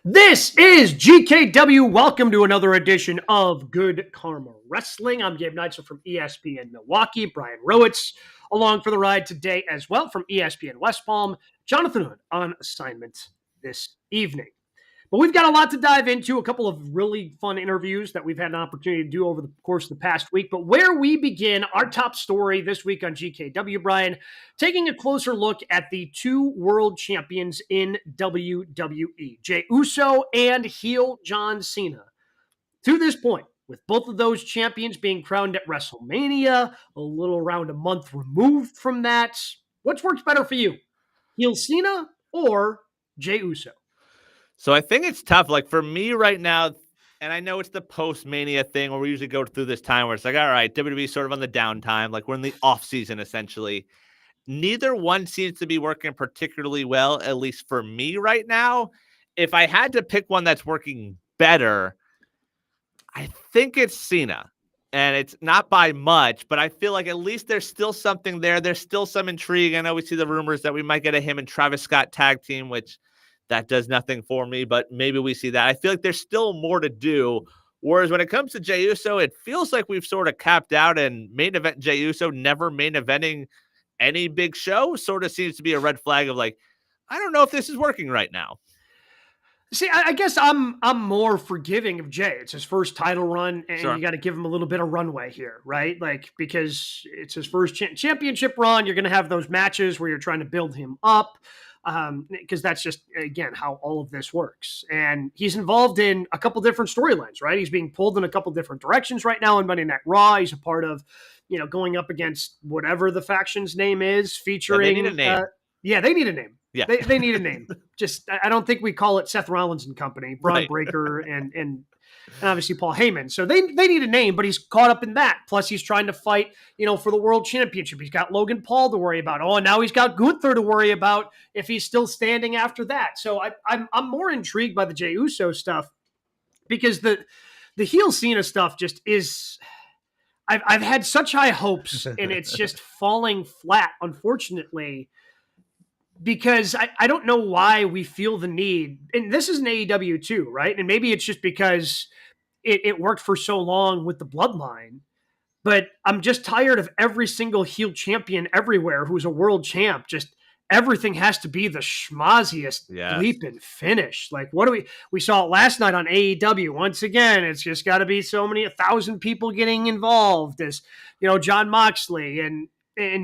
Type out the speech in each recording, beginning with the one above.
This is GKW. Welcome to another edition of Good Karma Wrestling. I'm Gabe Neitzel from ESPN Milwaukee. Brian Rowitz along for the ride today as well from ESPN West Palm. Jonathan Hood on assignment this evening. But we've got a lot to dive into, a couple of really fun interviews that we've had an opportunity to do over the course of the past week. But where we begin, our top story this week on GKW, Brian, taking a closer look at the two world champions in WWE, Jey Uso and heel John Cena. To this point, with both of those champions being crowned at WrestleMania, a little around a month removed from that, what's worked better for you, heel Cena or Jey Uso? So I think it's tough. Like for me right now, and I know it's the post-Mania thing where we usually go through this time where it's like, all right, WWE's sort of on the downtime. Like we're in the off season, essentially. Neither one seems to be working particularly well, at least for me right now. If I had to pick one that's working better, I think it's Cena. And it's not by much, but I feel like at least there's still something there. There's still some intrigue. I know we see the rumors that we might get a him and Travis Scott tag team, which that does nothing for me, but maybe we see that. I feel like there's still more to do. Whereas when it comes to Jey Uso, it feels like we've sort of capped out, and main event Jey Uso never main eventing any big show sort of seems to be a red flag of like, I don't know if this is working right now. See, I guess I'm more forgiving of Jey. It's his first title run, and Sure. you got to give him a little bit of runway here, right? Like, because it's his first championship run, you're going to have those matches where you're trying to build him up, because that's just, again, how all of this works. And he's involved in a couple different storylines, right? He's being pulled in a couple different directions right now on Monday Night Raw. He's a part of, going up against whatever the faction's name is, featuring. Yeah, they need a name. They need a name. Yeah. They need a name. Just, I don't think we call it Seth Rollins and company, Braun Right. Breaker, and obviously Paul Heyman. So they need a name, but he's caught up in that. Plus, he's trying to fight, for the world championship. He's got Logan Paul to worry about. Oh, and now he's got Gunther to worry about if he's still standing after that. So I'm more intrigued by the Jey Uso stuff because the heel Cena stuff just is. I've had such high hopes, and it's just falling flat, unfortunately. Because I don't know why we feel the need, and this is an AEW too, right? And maybe it's just because it worked for so long with the bloodline, but I'm just tired of every single heel champion everywhere who's a world champ. Just everything has to be the schmozziest leap and finish. Like, what do we saw it last night on AEW. Once again, it's just got to be so many 1,000 people getting involved as, Jon Moxley and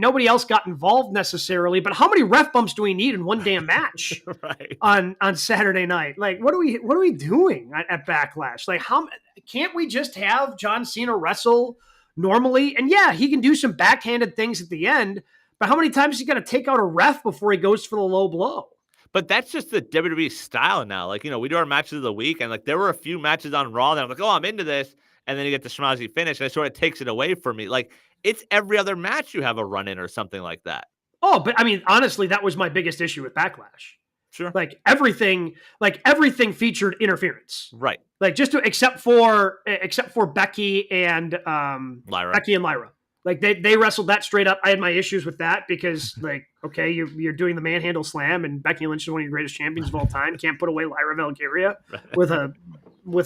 nobody else got involved necessarily, but how many ref bumps do we need in one damn match Right. on Saturday night? Like, what are we doing at Backlash? Like, how can't we just have John Cena wrestle normally? And yeah, he can do some backhanded things at the end, but how many times is he got to take out a ref before he goes for the low blow? But that's just the WWE style now. Like, we do our matches of the week, and like there were a few matches on Raw that I'm like, oh, I'm into this. And then you get the schmozzy finish, and it sort of takes it away from me. Like, it's every other match you have a run in or something like that. Oh, but I mean, honestly, that was my biggest issue with Backlash. Sure. Like everything featured interference. Right. Like except for Becky and Lyra. Becky and Lyra. Like they wrestled that straight up. I had my issues with that because like, okay, you're doing the manhandle slam, and Becky Lynch is one of your greatest champions of all time. Can't put away Lyra Valkyria with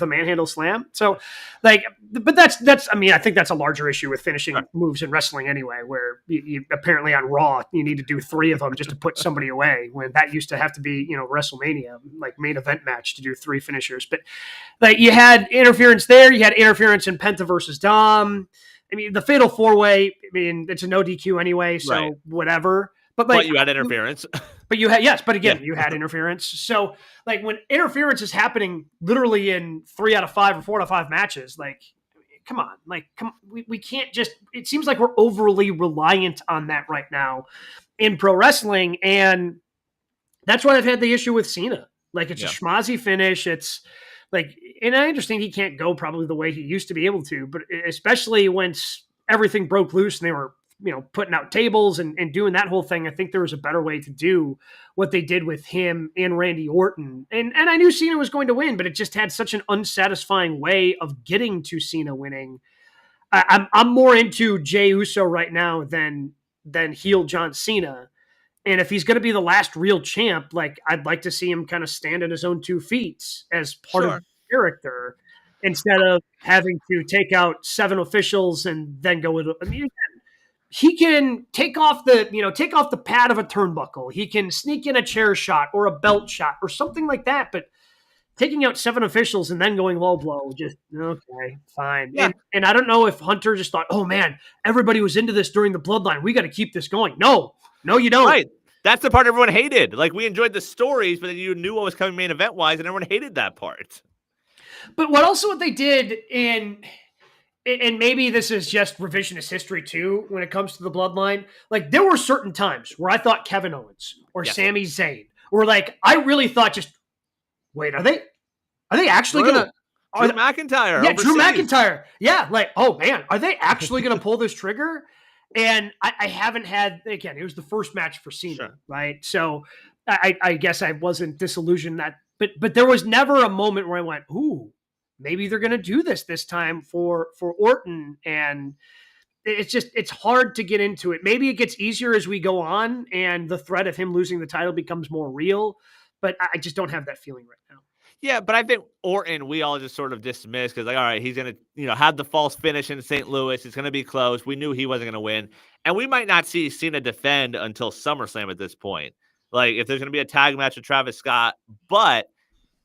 a manhandle slam. So like, but that's, I mean, I think that's a larger issue with finishing moves in wrestling anyway, where you apparently on Raw, you need to do 3 of them just to put somebody away, when that used to have to be, WrestleMania, like main event match, to do 3 finishers. But like, you had interference there. You had interference in Penta versus Dom. I mean, the Fatal 4-Way, I mean, it's a no DQ anyway, so whatever. But you had interference. But you had, yes, but again, you had interference. So like, when interference is happening literally in 3 out of 5 or 4 out of 5 matches, like, come on, we can't just, it seems like we're overly reliant on that right now in pro wrestling. And that's why I've had the issue with Cena. Like, it's a schmozzy finish. It's like, and I understand he can't go probably the way he used to be able to, but especially once everything broke loose and they were, putting out tables and doing that whole thing, I think there was a better way to do what they did with him and Randy Orton. And I knew Cena was going to win, but it just had such an unsatisfying way of getting to Cena winning. I'm more into Jey Uso right now than heel John Cena. And if he's going to be the last real champ, like I'd like to see him kind of stand on his own 2 feet as part of the character instead of having to take out 7 officials and then go with. I mean, he can take off the pad of a turnbuckle. He can sneak in a chair shot or a belt shot or something like that. But taking out 7 officials and then going low blow, just okay, fine. Yeah. And I don't know if Hunter just thought, oh man, everybody was into this during the Bloodline. We got to keep this going. No, you don't. Right. That's the part everyone hated. Like, we enjoyed the stories, but then you knew what was coming main event wise, and everyone hated that part. But what they did and maybe this is just revisionist history too when it comes to the Bloodline. Like, there were certain times where I thought Kevin Owens or Sami Zayn were like, I really thought just, wait, are they actually going to? Drew McIntyre. Yeah, Drew McIntyre. Yeah, like, oh man, are they actually going to pull this trigger? And I haven't had, again, it was the first match for Cena, right? So I guess I wasn't disillusioned but there was never a moment where I went, ooh, maybe they're going to do this time for Orton. And it's hard to get into it. Maybe it gets easier as we go on and the threat of him losing the title becomes more real, but I just don't have that feeling right now. Yeah, but I think Orton, we all just sort of dismissed because, like, all right, he's going to, have the false finish in St. Louis. It's going to be close. We knew he wasn't going to win. And we might not see Cena defend until SummerSlam at this point. Like, if there's going to be a tag match with Travis Scott. But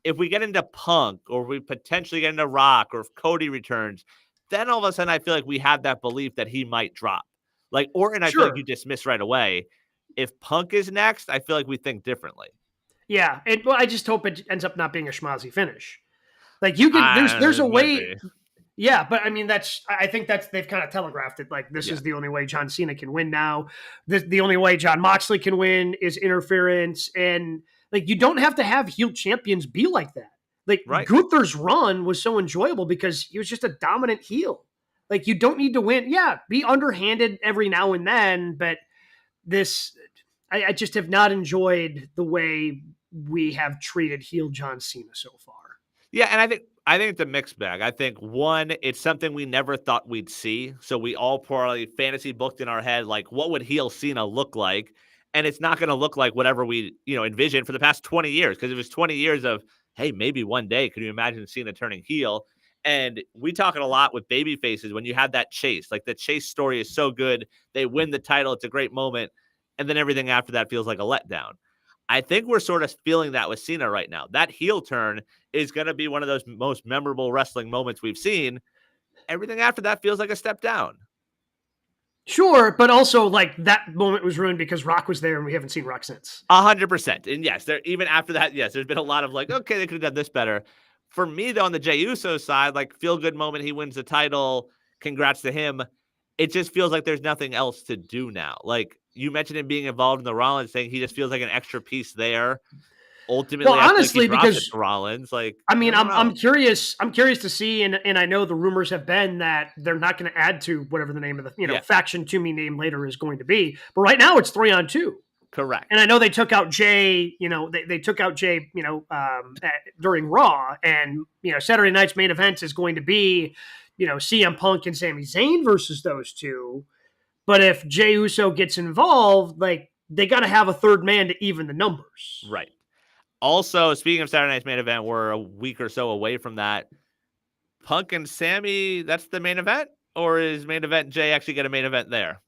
if we get into Punk or we potentially get into Rock or if Cody returns, then all of a sudden I feel like we have that belief that he might drop. Like, Orton, I feel like you dismiss right away. If Punk is next, I feel like we think differently. Yeah, I just hope it ends up not being a schmozzy finish. Like, you can, there's a way. Yeah, but I mean, I think they've kind of telegraphed it. Like, this is the only way John Cena can win now. The only way Jon Moxley can win is interference. And like, you don't have to have heel champions be like that. Like, Gunther's run was so enjoyable because he was just a dominant heel. Like, you don't need to win. Yeah, be underhanded every now and then, but I just have not enjoyed the way we have treated heel John Cena so far. Yeah, and I think it's a mixed bag. I think, one, it's something we never thought we'd see. So we all probably fantasy booked in our head, like, what would heel Cena look like? And it's not going to look like whatever we, envisioned for the past 20 years. Because it was 20 years of, hey, maybe one day, could you imagine Cena turning heel? And we talk it a lot with baby faces when you have that chase. Like, the chase story is so good. They win the title. It's a great moment. And then everything after that feels like a letdown. I think we're sort of feeling that with Cena right now. That heel turn is going to be one of those most memorable wrestling moments we've seen. Everything after that feels like a step down. Sure, but also, like, that moment was ruined because Rock was there and we haven't seen Rock since. 100%. And yes, even after that, yes, there's been a lot of like, okay, they could have done this better. For me, though, on the Jey Uso side, like, feel good moment, he wins the title. Congrats to him. It just feels like there's nothing else to do now. Like, you mentioned him being involved in the Rollins thing. He just feels like an extra piece there. Ultimately, well, honestly, because Rollins, like, I mean, I'm curious to see, and I know the rumors have been that they're not going to add to whatever the name of the faction to me name later is going to be. But right now, it's 3-on-2. Correct. And I know they took out Jey. They took out Jey. During Raw, and Saturday night's main event is going to be, CM Punk and Sami Zayn versus those two. But if Jey Uso gets involved, like, they got to have a third man to even the numbers. Right. Also, speaking of Saturday night's main event, we're a week or so away from that. Punk and Sammy, that's the main event? Or is main event Jey actually get a main event there?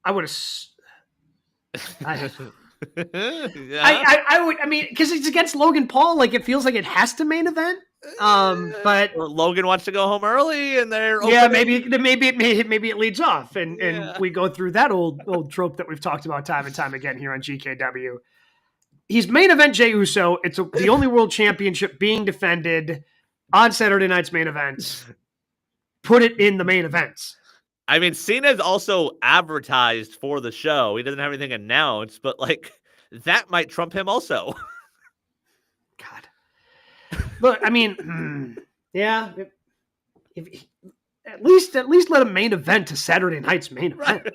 I would have... I would, because it's against Logan Paul, like, it feels like it has to main event. But or Logan wants to go home early, and they're maybe it leads off, and we go through that old trope that we've talked about time and time again here on GKW. He's main event Jey Uso. It's the only world championship being defended on Saturday night's main event. Put it in the main events. I mean, Cena's also advertised for the show. He doesn't have anything announced, but like, that might trump him also. God. Look, I mean, yeah. If at least let him main event to Saturday night's main event. Right.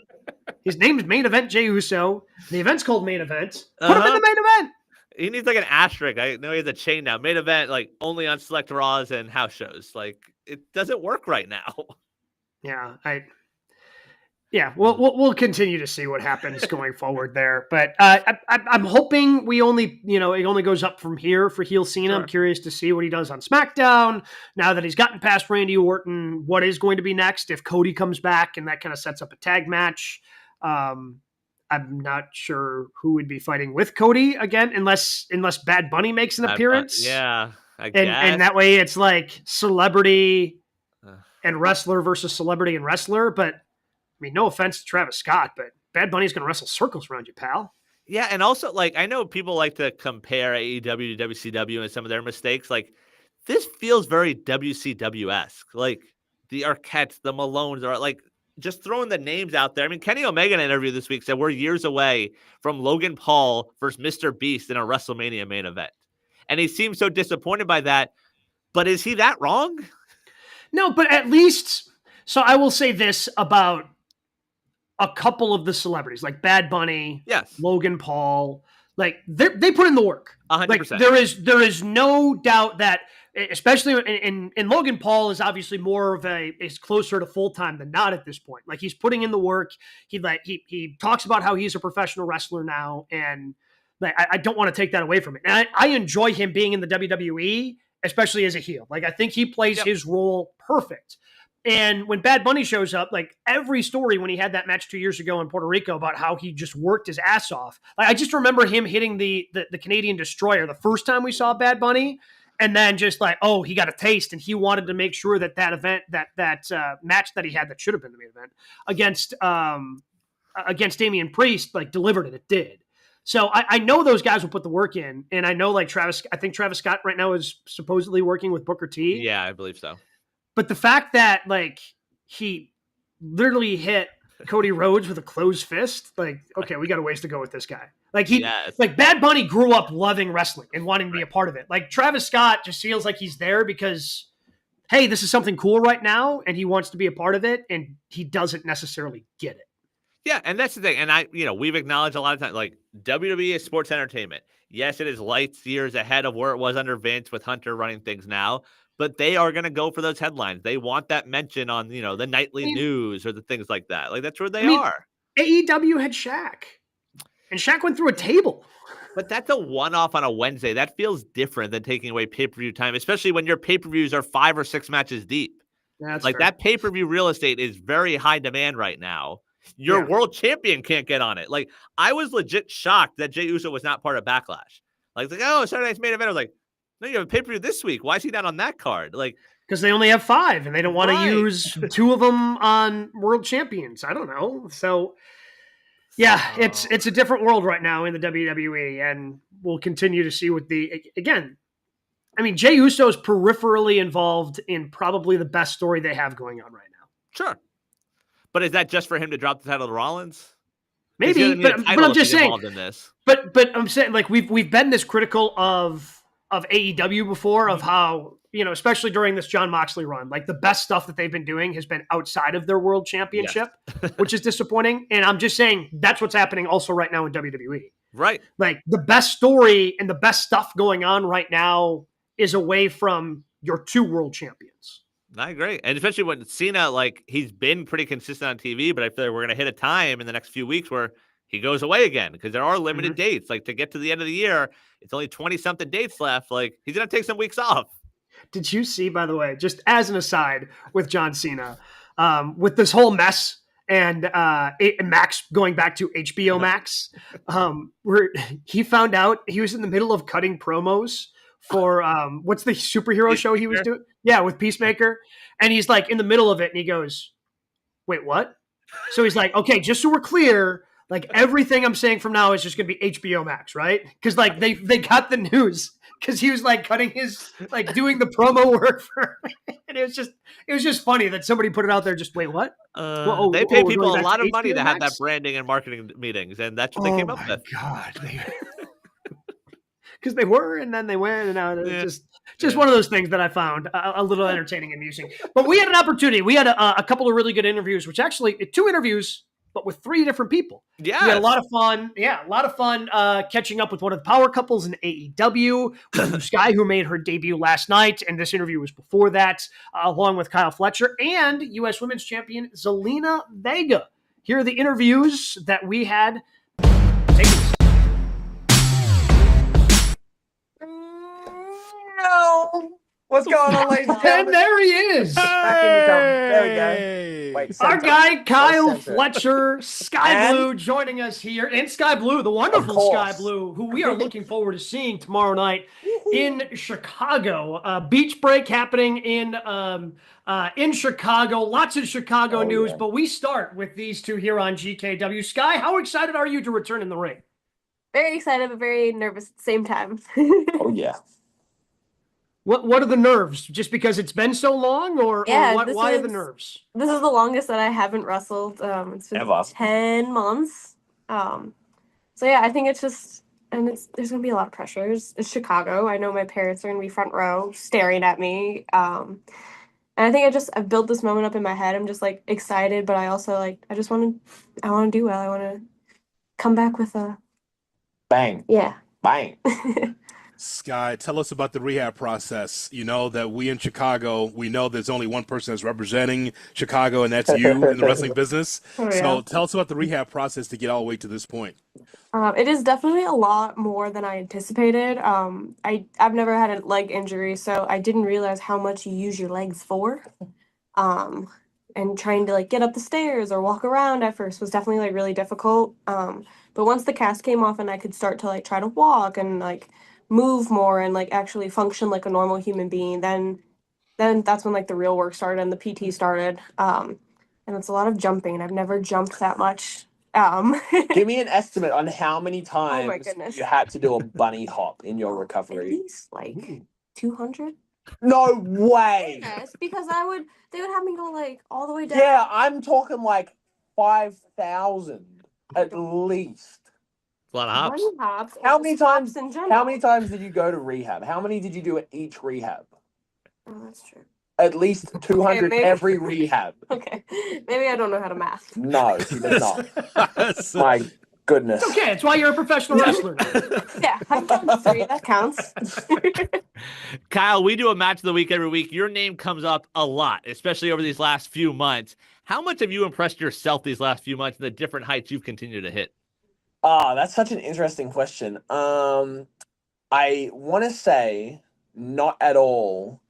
His name's Main Event Jey Uso. The event's called Main Event. Put him in the main event. He needs like an asterisk. I know he has a chain now. Main Event, like, only on select Raws and house shows. Like, it doesn't work right now. Yeah, Yeah, we'll continue to see what happens going forward there, but I'm hoping it only goes up from here for heel Cena. Sure. I'm curious to see what he does on SmackDown now that he's gotten past Randy Orton. What is going to be next if Cody comes back and that kind of sets up a tag match? I'm not sure who would be fighting with Cody again, unless Bad Bunny makes an appearance. Yeah, I guess. And that way it's like celebrity Uh. and wrestler versus celebrity and wrestler, but. I mean, no offense to Travis Scott, but Bad Bunny's going to wrestle circles around you, pal. Yeah, and also, like, I know people like to compare AEW to WCW and some of their mistakes. Like, this feels very WCW-esque. Like, the Arquettes, the Malones are, like, just throwing the names out there. I mean, Kenny Omega in an interview this week said we're years away from Logan Paul versus Mr. Beast in a WrestleMania main event. And he seems so disappointed by that. But is he that wrong? No, but at least... So I will say this about... a couple of the celebrities like Bad Bunny, yes, Logan Paul, like they put in the work. 100%. Like there is no doubt that, especially in Logan Paul is obviously more of is closer to full time than not at this point. Like he's putting in the work. He talks about how he's a professional wrestler now, and like I don't want to take that away from it. And I enjoy him being in the WWE, especially as a heel. Like I think he plays his role perfect. And when Bad Bunny shows up, like every story when he had that match 2 years ago in Puerto Rico about how he just worked his ass off. Like, I just remember him hitting the Canadian Destroyer the first time we saw Bad Bunny, and then just like, oh, he got a taste, and he wanted to make sure that event, that match that he had that should have been the main event against Damian Priest, like delivered it. It did. So I know those guys will put the work in, and I know like I think Travis Scott right now is supposedly working with Booker T. Yeah, I believe so. But the fact that like he literally hit Cody Rhodes with a closed fist, like, okay, we got a ways to go with this guy. Like like Bad Bunny grew up loving wrestling and wanting to be a part of it. Like Travis Scott just feels like he's there because, hey, this is something cool right now, and he wants to be a part of it, and he doesn't necessarily get it. Yeah, and that's the thing. And we've acknowledged a lot of times, like WWE is sports entertainment. Yes, it is light years ahead of where it was under Vince with Hunter running things now. But they are going to go for those headlines. They want that mention on, the nightly news or the things like that. Like, that's where they are. AEW had Shaq, and Shaq went through a table. But that's a one-off on a Wednesday. That feels different than taking away pay-per-view time, especially when your pay-per-views are 5 or 6 matches deep. That's like, fair. that pay-per-view real estate is very high demand right now. Your world champion can't get on it. Like, I was legit shocked that Jey Uso was not part of Backlash. Like, oh, Saturday night's main event. I was like, no, you have a pay-per-view this week. Why is he not on that card? Like, because they only have 5 and they don't want to use 2 of them on world champions. I don't know. So yeah, it's a different world right now in the WWE, and we'll continue to see what again, I mean, Jey Uso is peripherally involved in probably the best story they have going on right now. Sure. But is that just for him to drop the title to Rollins? Maybe, but I'm just saying, in this. But I'm saying, like, we've been this critical of AEW before, of how, especially during this Jon Moxley run, like the best stuff that they've been doing has been outside of their world championship, which is disappointing. And I'm just saying that's what's happening also right now in WWE. Right. Like the best story and the best stuff going on right now is away from your 2 world champions. I agree. And especially when Cena, like, he's been pretty consistent on TV, but I feel like we're going to hit a time in the next few weeks where he goes away again because there are limited dates. Like, to get to the end of the year, it's only 20-something dates left. Like, he's going to take some weeks off. Did you see, by the way, just as an aside with John Cena, with this whole mess and Max going back to HBO Max, where he found out he was in the middle of cutting promos for what's the superhero show he was doing? Yeah, with Peacemaker. And he's like in the middle of it and he goes, wait, what? So he's like, okay, just so we're clear, like everything I'm saying from now is just going to be HBO Max, right? Because like they got the news because he was like cutting his, like doing the promo work for, and it was just funny that somebody put it out there. Just wait, what? They pay people a lot of money to have that branding and marketing meetings, and that's what they came up with. God, because they were, and then they went, and now it's just one of those things that I found a little entertaining and amusing. But we had an opportunity. We had a couple of really good interviews, which actually 2 interviews, but with 3 different people. Yeah, we had a lot of fun. Yeah, a lot of fun catching up with one of the power couples in AEW, with Skye, who made her debut last night, and this interview was before that, along with Kyle Fletcher and U.S. Women's Champion Zelina Vega. Here are the interviews that we had. Take it. No. What's going on, ladies and And gentlemen? there he is. Back in the company. There we go. Wait, Our center. guy, Kyle Let's center it. Fletcher, Sky And- Blue, joining us here. And Sky Blue, the wonderful Sky Blue, who we are looking forward to seeing tomorrow night in Chicago. Beach break happening in Chicago. Lots of Chicago news, but we start with these two here on GKW. Sky, how excited are you to return in the ring? Very excited, but very nervous at the same time. Oh, yeah. What are the nerves? Just because it's been so long, or why are the nerves? This is the longest that I haven't wrestled. It's been Ever. 10 months. So yeah, I think it's just, and there's gonna be a lot of pressures. It's Chicago. I know my parents are gonna be front row staring at me. And I think I've built this moment up in my head. I'm just like excited, but I also I want to do well. I want to come back with a bang. Yeah. Bang. Skye, tell us about the rehab process. You know that we in Chicago, we know there's only one person that's representing Chicago, and that's you in the wrestling business. Oh, yeah. So tell us about the rehab process to get all the way to this point. It is definitely a lot more than I anticipated. I've never had a leg injury, so I didn't realize how much you use your legs for. And trying to get up the stairs or walk around at first was definitely really difficult. But once the cast came off and I could start to try to walk and move more and actually function like a normal human being, then that's when the real work started and the PT started. And it's a lot of jumping. I've never jumped that much. Give me an estimate on how many Oh my times goodness. you had to do a bunny hop in your At recovery. least 200. No way. Yes, because they would have me go all the way down. Yeah, I'm talking 5,000 at least. A lot of hops. Bunny hops. How or many just hops times? in general. How many times did you go to rehab? How many did you do at each rehab? Oh, that's true. At least 200 maybe. every rehab. Okay, maybe I don't know how to math. No, she does not. My goodness. It's okay. It's why you're a professional wrestler now. Yeah, I've done 3. That counts. Kyle, we do a match of the week every week. Your name comes up a lot, especially over these last few months. How much have you impressed yourself these last few months and the different heights you've continued to hit? That's such an interesting question. I want to say not at all,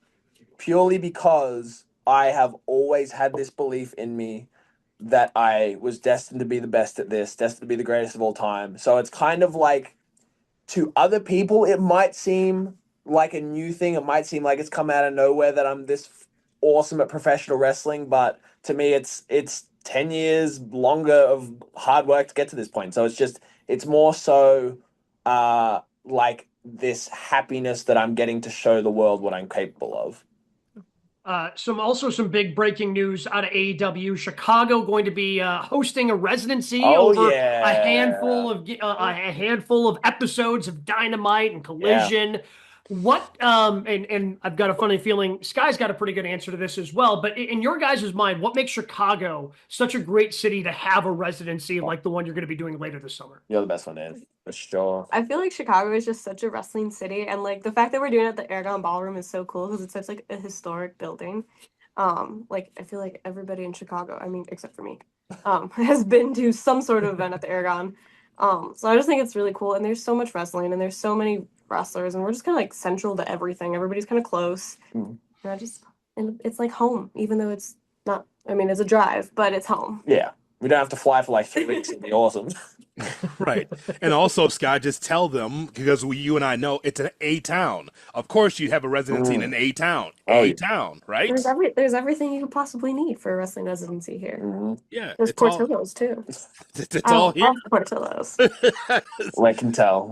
purely because I have always had this belief in me that I was destined to be the best at this, destined to be the greatest of all time. So it's kind of to other people, it might seem like a new thing. It might seem like it's come out of nowhere that I'm this awesome at professional wrestling, but to me, it's 10 years longer of hard work to get to this point. So it's more so this happiness that I'm getting to show the world what I'm capable of. Some big breaking news out of AEW. Chicago going to be hosting a residency over a handful of episodes of Dynamite and Collision. Yeah. What and I've got a funny feeling Skye's got a pretty good answer to this as well, but in your guys' mind, what makes Chicago such a great city to have a residency like the one you're going to be doing later this summer? You're the best one, Dan, for sure. I feel like Chicago is just such a wrestling city, and the fact that we're doing it at the Aragon Ballroom is so cool because it's such a historic building. I feel like everybody in Chicago, I mean, except for me, has been to some sort of event at the Aragon. So I just think it's really cool, and there's so much wrestling, and there's so many wrestlers, and we're just kind of central to everything. Everybody's kind of close. And it's like home, even though it's not. I mean, it's a drive, but it's home. Yeah, we don't have to fly for 3 weeks. It'd be awesome. Right. And also, Skye, just tell them, because you and I know it's an A town. Of course, you have a residency in an A town. Town, right? There's everything you could possibly need for a wrestling residency here. Yeah. There's Portillo's too. It's all here. Portillo's. I can tell.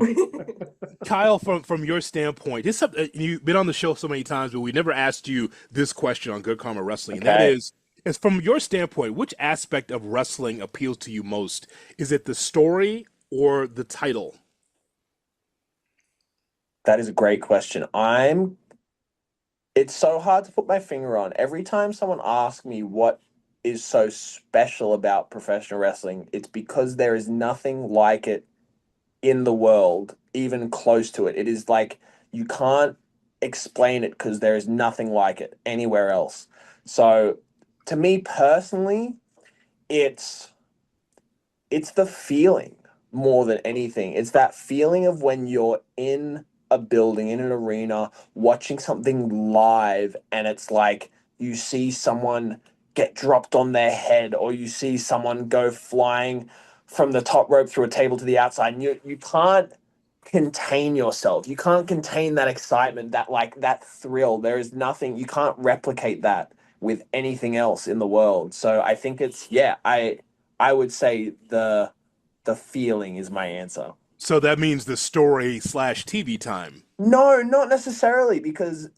Kyle, from your standpoint, you've been on the show so many times, but we never asked you this question on Good Karma Wrestling, and that is from your standpoint, which aspect of wrestling appeals to you most? Is it the story or the title? That is a great question. It's so hard to put my finger on. Every time someone asks me what is so special about professional wrestling, it's because there is nothing like it in the world, even close to it. It is you can't explain it because there is nothing like it anywhere else. So to me personally, it's it's the feeling more than anything. It's that feeling of when you're in a building, in an arena, watching something live, and it's like you see someone get dropped on their head, or you see someone go flying from the top rope through a table to the outside, and you can't contain yourself. You can't contain that excitement, that thrill. There is nothing, you can't replicate that with anything else in the world. So I think I would say the feeling is my answer. So that means the story / TV time. No, not necessarily, because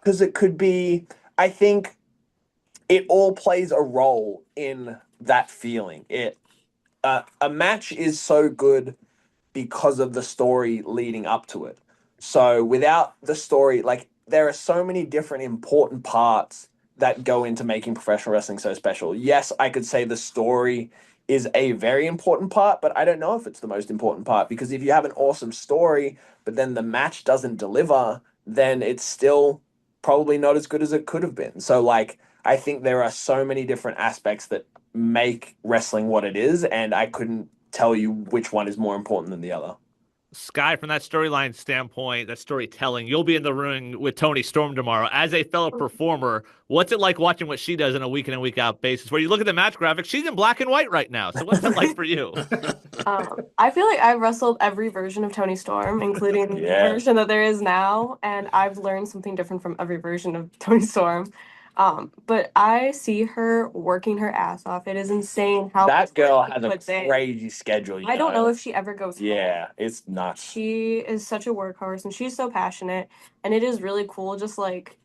it could be, I think it all plays a role in that feeling. A match is so good because of the story leading up to it. So without the story, like, there are so many different important parts that go into making professional wrestling so special. Yes, I could say the story is a very important part, but I don't know if it's the most important part, because if you have an awesome story, but then the match doesn't deliver, then it's still probably not as good as it could have been. So, like, I think there are so many different aspects that make wrestling what it is, and I couldn't tell you which one is more important than the other. Skye, from that storyline standpoint, that storytelling, you'll be in the ring with Toni Storm tomorrow. As a fellow performer, what's it like watching what she does on a week in and week out basis? Where you look at the match graphics, she's in black and white right now. So what's it like for you? I feel like I've wrestled every version of Toni Storm, including the version that there is now, and I've learned something different from every version of Toni Storm. But I see her working her ass off. It is insane how that girl has a crazy schedule. I don't know if she ever goes home. Yeah, it's nuts. She is such a workhorse, and she's so passionate, and it is really cool. Just like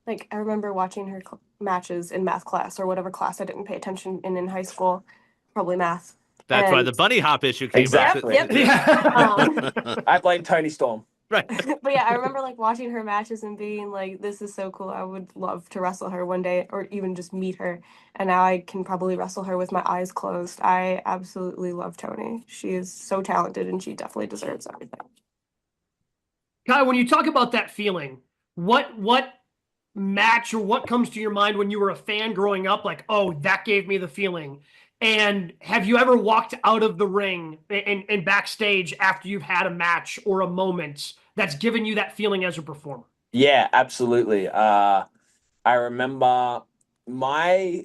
I remember watching her matches in math class, or whatever class I didn't pay attention in high school, probably math. That's why the bunny hop issue came up. Yep. I blame Toni Storm. Right. But yeah, I remember like watching her matches and being like, this is so cool. I would love to wrestle her one day, or even just meet her. And now I can probably wrestle her with my eyes closed. I absolutely love Toni. She is so talented, and she definitely deserves everything. Kai, when you talk about that feeling, what match or what comes to your mind when you were a fan growing up? Like, oh, that gave me the feeling. And have you ever walked out of the ring and backstage after you've had a match or a moment that's given you that feeling as a performer? Yeah, absolutely. I remember in my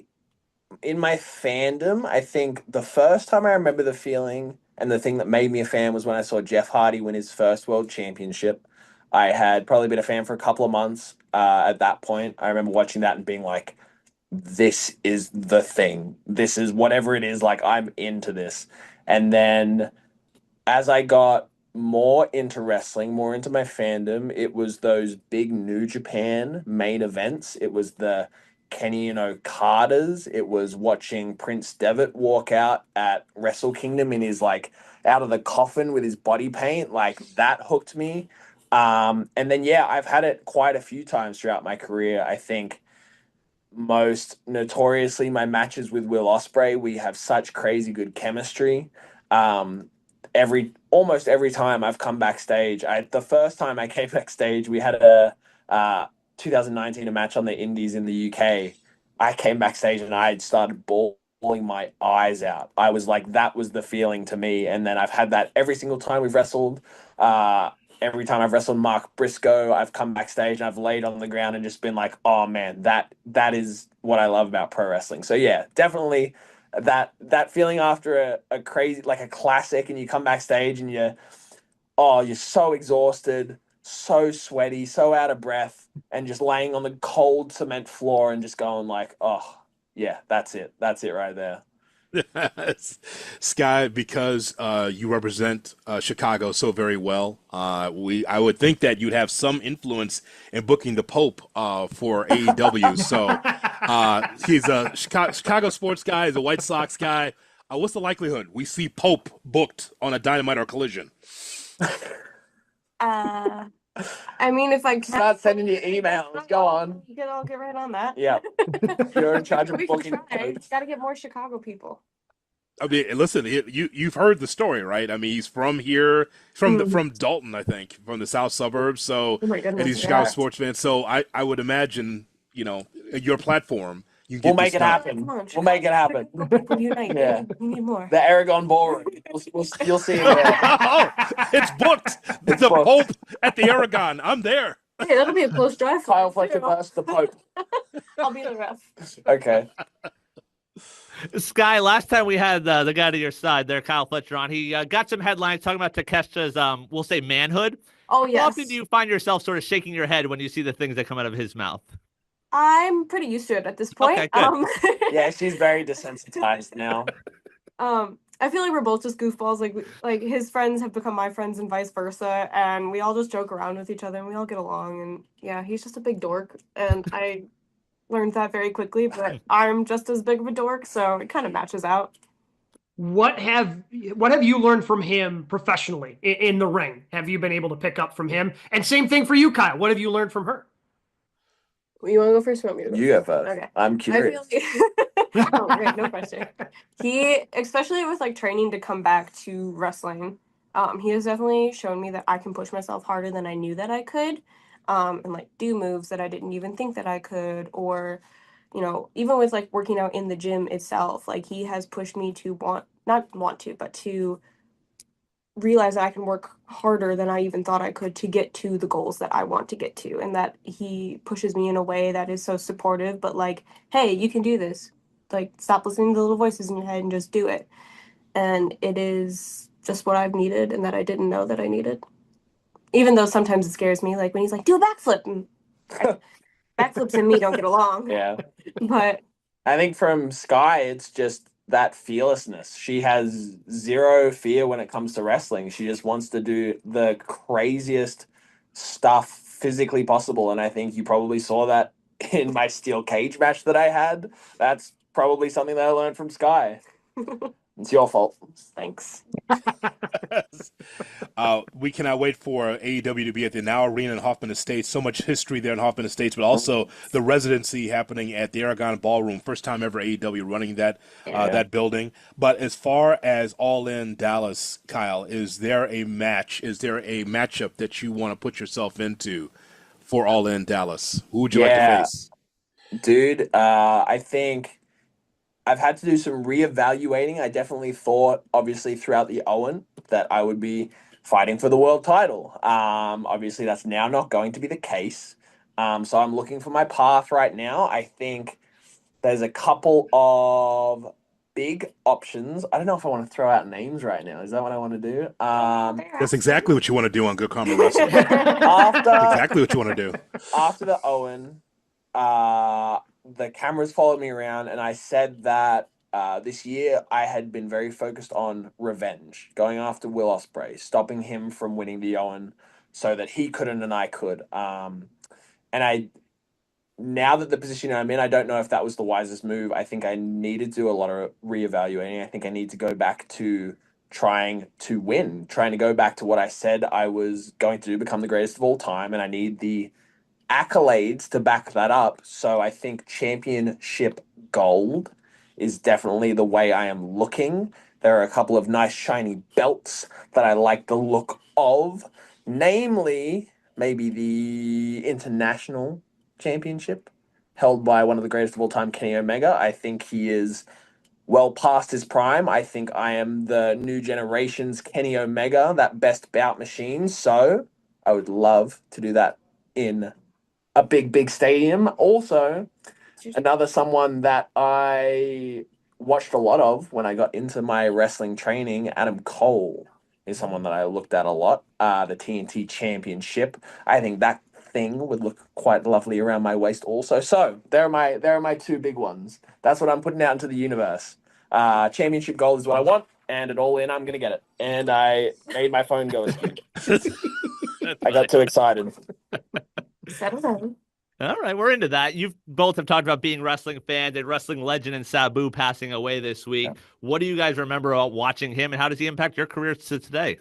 fandom, I think the first time I remember the feeling and the thing that made me a fan was when I saw Jeff Hardy win his first world championship. I had probably been a fan for a couple of months at that point. I remember watching that and being like, this is the thing. This is whatever it is. Like, I'm into this. And then as I got more into wrestling, more into my fandom, it was those big New Japan main events. It was the Kenny and Okada's. It was watching Prince Devitt walk out at Wrestle Kingdom in his, like, out of the coffin with his body paint. Like, that hooked me. And then, yeah, I've had it quite a few times throughout my career. I think most notoriously my matches with Will Ospreay, we have such crazy good chemistry. Almost every time I've come backstage, the first time I came backstage, we had a 2019 a match on the Indies in the UK. I came backstage and I had started bawling my eyes out. I was like, that was the feeling to me. And then I've had that every single time we've wrestled. Every time I've wrestled Mark Briscoe, I've come backstage and I've laid on the ground and just been like, oh man, that is what I love about pro wrestling. So yeah, definitely that feeling after a crazy, like a classic, and you come backstage and you're so exhausted, so sweaty, so out of breath, and just laying on the cold cement floor and just going like, oh yeah, that's it right there. Skye, because you represent Chicago so very well, I would think that you'd have some influence in booking the Pope for AEW. So he's a Chicago sports guy, he's a White Sox guy. What's the likelihood we see Pope booked on a Dynamite or Collision? I mean, if I can start sending you emails, go on. I'll get right on that. Yeah, you're in charge of booking. Got to get more Chicago people. I mean, listen, you've heard the story, right? I mean, he's from here, from Dalton, I think, from the south suburbs. So, oh my goodness, and he's a Chicago sports fan. So I would imagine, your platform, You We'll get make this it done. happen. Come on, We'll make it happen. People unite. Yeah. We need more. The Aragon Ballroom. You'll see him there. Oh, it's booked. It's The booked. Pope at the Aragon. I'm there. Hey, that'll be a close drive. for Kyle us, Fletcher too. versus the Pope. I'll be the ref. Okay. Skye, last time we had the guy to your side there, Kyle Fletcher, on, he got some headlines talking about Takeshita's, we'll say, manhood. Oh, How yes. often do you find yourself sort of shaking your head when you see the things that come out of his mouth? I'm pretty used to it at this point. Okay, good. Yeah, she's very desensitized now. I feel like we're both just goofballs. Like his friends have become my friends and vice versa, and we all just joke around with each other and we all get along. And yeah, he's just a big dork, and I learned that very quickly. But I'm just as big of a dork, so it kind of matches out. What have you learned from him professionally in the ring? Have you been able to pick up from him? And same thing for you, Kyle. What have you learned from her? You want to go first? Or want me to go? You go first. Okay. I'm I curious. feel like oh, great, no question. He, especially with like training to come back to wrestling, he has definitely shown me that I can push myself harder than I knew that I could, and like do moves that I didn't even think that I could, or, you know, even with like working out in the gym itself, like he has pushed me to not want to, but to realize that I can work harder than I even thought I could to get to the goals that I want to get to, and that he pushes me in a way that is so supportive, but like, hey, you can do this. Like, stop listening to the little voices in your head and just do it. And it is just what I've needed and that I didn't know that I needed. Even though sometimes it scares me, like when he's like, do a backflip. And backflips and me don't get along. Yeah. But I think from Skye, it's just that fearlessness. She has zero fear when it comes to wrestling. She just wants to do the craziest stuff physically possible. And I think you probably saw that in my steel cage match that I had. That's probably something that I learned from Skye. It's your fault. thanks. We cannot wait for AEW to be at the Now Arena in Hoffman Estates. So much history there in Hoffman Estates, but also the residency happening at the Aragon Ballroom. First time ever AEW running that that building. But as far as All In Dallas, Kyle, is there a match? Is there a matchup that you want to put yourself into for All In Dallas? Who would you like to face? Dude, I think I've had to do some reevaluating. I definitely thought, obviously, throughout the Owen, that I would be fighting for the world title. Obviously, that's now not going to be the case. So I'm looking for my path right now. I think there's a couple of big options. I don't know if I want to throw out names right now. Is that what I want to do? That's exactly what you want to do on Good Karma Wrestling. Exactly what you want to do. After the Owen, the cameras followed me around, and I said that this year I had been very focused on revenge, going after Will Ospreay, stopping him from winning the Owen so that he couldn't and I could. And now that the position I'm in, I don't know if that was the wisest move. I think I needed to do a lot of reevaluating. I think I need to go back to trying to win, trying to go back to what I said I was going to do, become the greatest of all time, and I need the accolades to back that up. So I think championship gold is definitely the way I am looking. There are a couple of nice shiny belts that I like the look of, namely maybe the international championship held by one of the greatest of all time, Kenny Omega. I think he is well past his prime. I think I am the new generation's Kenny Omega, that best bout machine. So I would love to do that in a big stadium. Also, another someone that I watched a lot of when I got into my wrestling training, Adam Cole, is someone that I looked at a lot. The TNT Championship. I think that thing would look quite lovely around my waist also. So there are my two big ones. That's what I'm putting out into the universe. Championship gold is what I want, and at All In, I'm going to get it. And I made my phone go askew. I got too excited. Settle down. All right, we're into that. You both have talked about being wrestling fans and wrestling legend and Sabu passing away this week. Yeah. What do you guys remember about watching him, and how does he impact your career to today?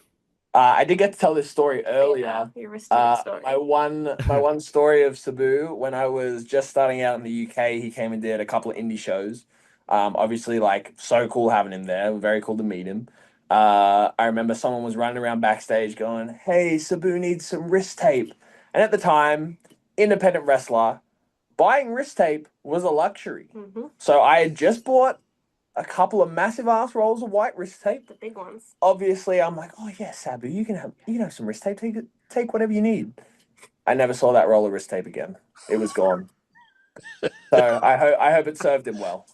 I did get to tell this story earlier. Your story. My one story of Sabu, when I was just starting out in the UK, he came and did a couple of indie shows. Obviously, like, so cool having him there. Very cool to meet him. I remember someone was running around backstage going, "Hey, Sabu needs some wrist tape." And at the time, independent wrestler, buying wrist tape was a luxury. Mm-hmm. So I had just bought a couple of massive ass rolls of white wrist tape. The big ones. Obviously, I'm like, oh yeah, Sabu, you can have some wrist tape. Take whatever you need. I never saw that roll of wrist tape again. It was gone. So I hope it served him well.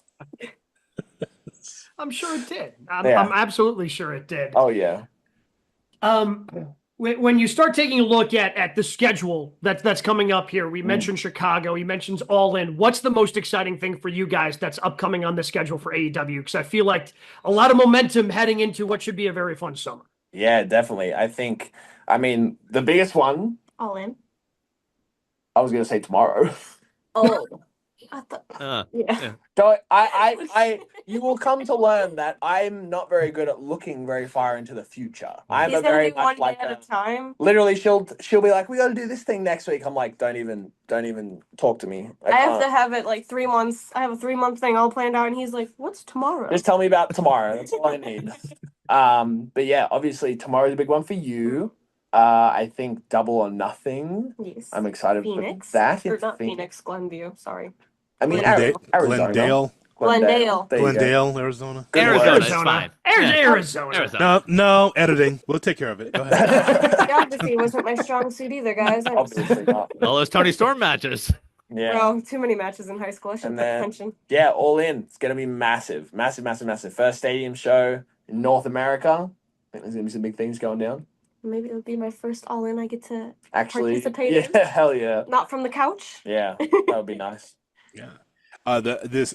I'm sure it did. Yeah. I'm absolutely sure it did. Oh yeah. When you start taking a look at the schedule that's coming up here, we mentioned Chicago, he mentions All In. What's the most exciting thing for you guys that's upcoming on the schedule for AEW? Because I feel like a lot of momentum heading into what should be a very fun summer. Yeah, definitely. I mean, the biggest one. All In. I was going to say tomorrow. Oh. I thought, yeah. So you will come to learn that I'm not very good at looking very far into the future. I'm He's a very gonna do much like one day at a time. Literally, she'll be like, "We got to do this thing next week." I'm like, "Don't even talk to me." I have to have it like 3 months. I have a 3-month thing all planned out, and he's like, "What's tomorrow?" Just tell me about tomorrow. That's all I need. But yeah, obviously tomorrow's a big one for you. I think Double or Nothing. Yes. I'm excited Phoenix. for that. Or not Phoenix, Glenview. Sorry. I mean, Glendale, Arizona. Glendale. There you go. Glendale, Arizona. Good Arizona word. is fine. Arizona. No, editing. We'll take care of it. Go ahead. Geography wasn't my strong suit either, guys. Obviously not. All those Tony Storm matches. Yeah. Bro, too many matches in high school. I should And pay then- attention. Yeah, All In. It's going to be massive. Massive, massive, massive. First stadium show in North America. I think there's going to be some big things going down. Maybe it'll be my first All In I get to Actually, participate yeah, in. hell yeah. Not from the couch. Yeah, that would be nice. Yeah.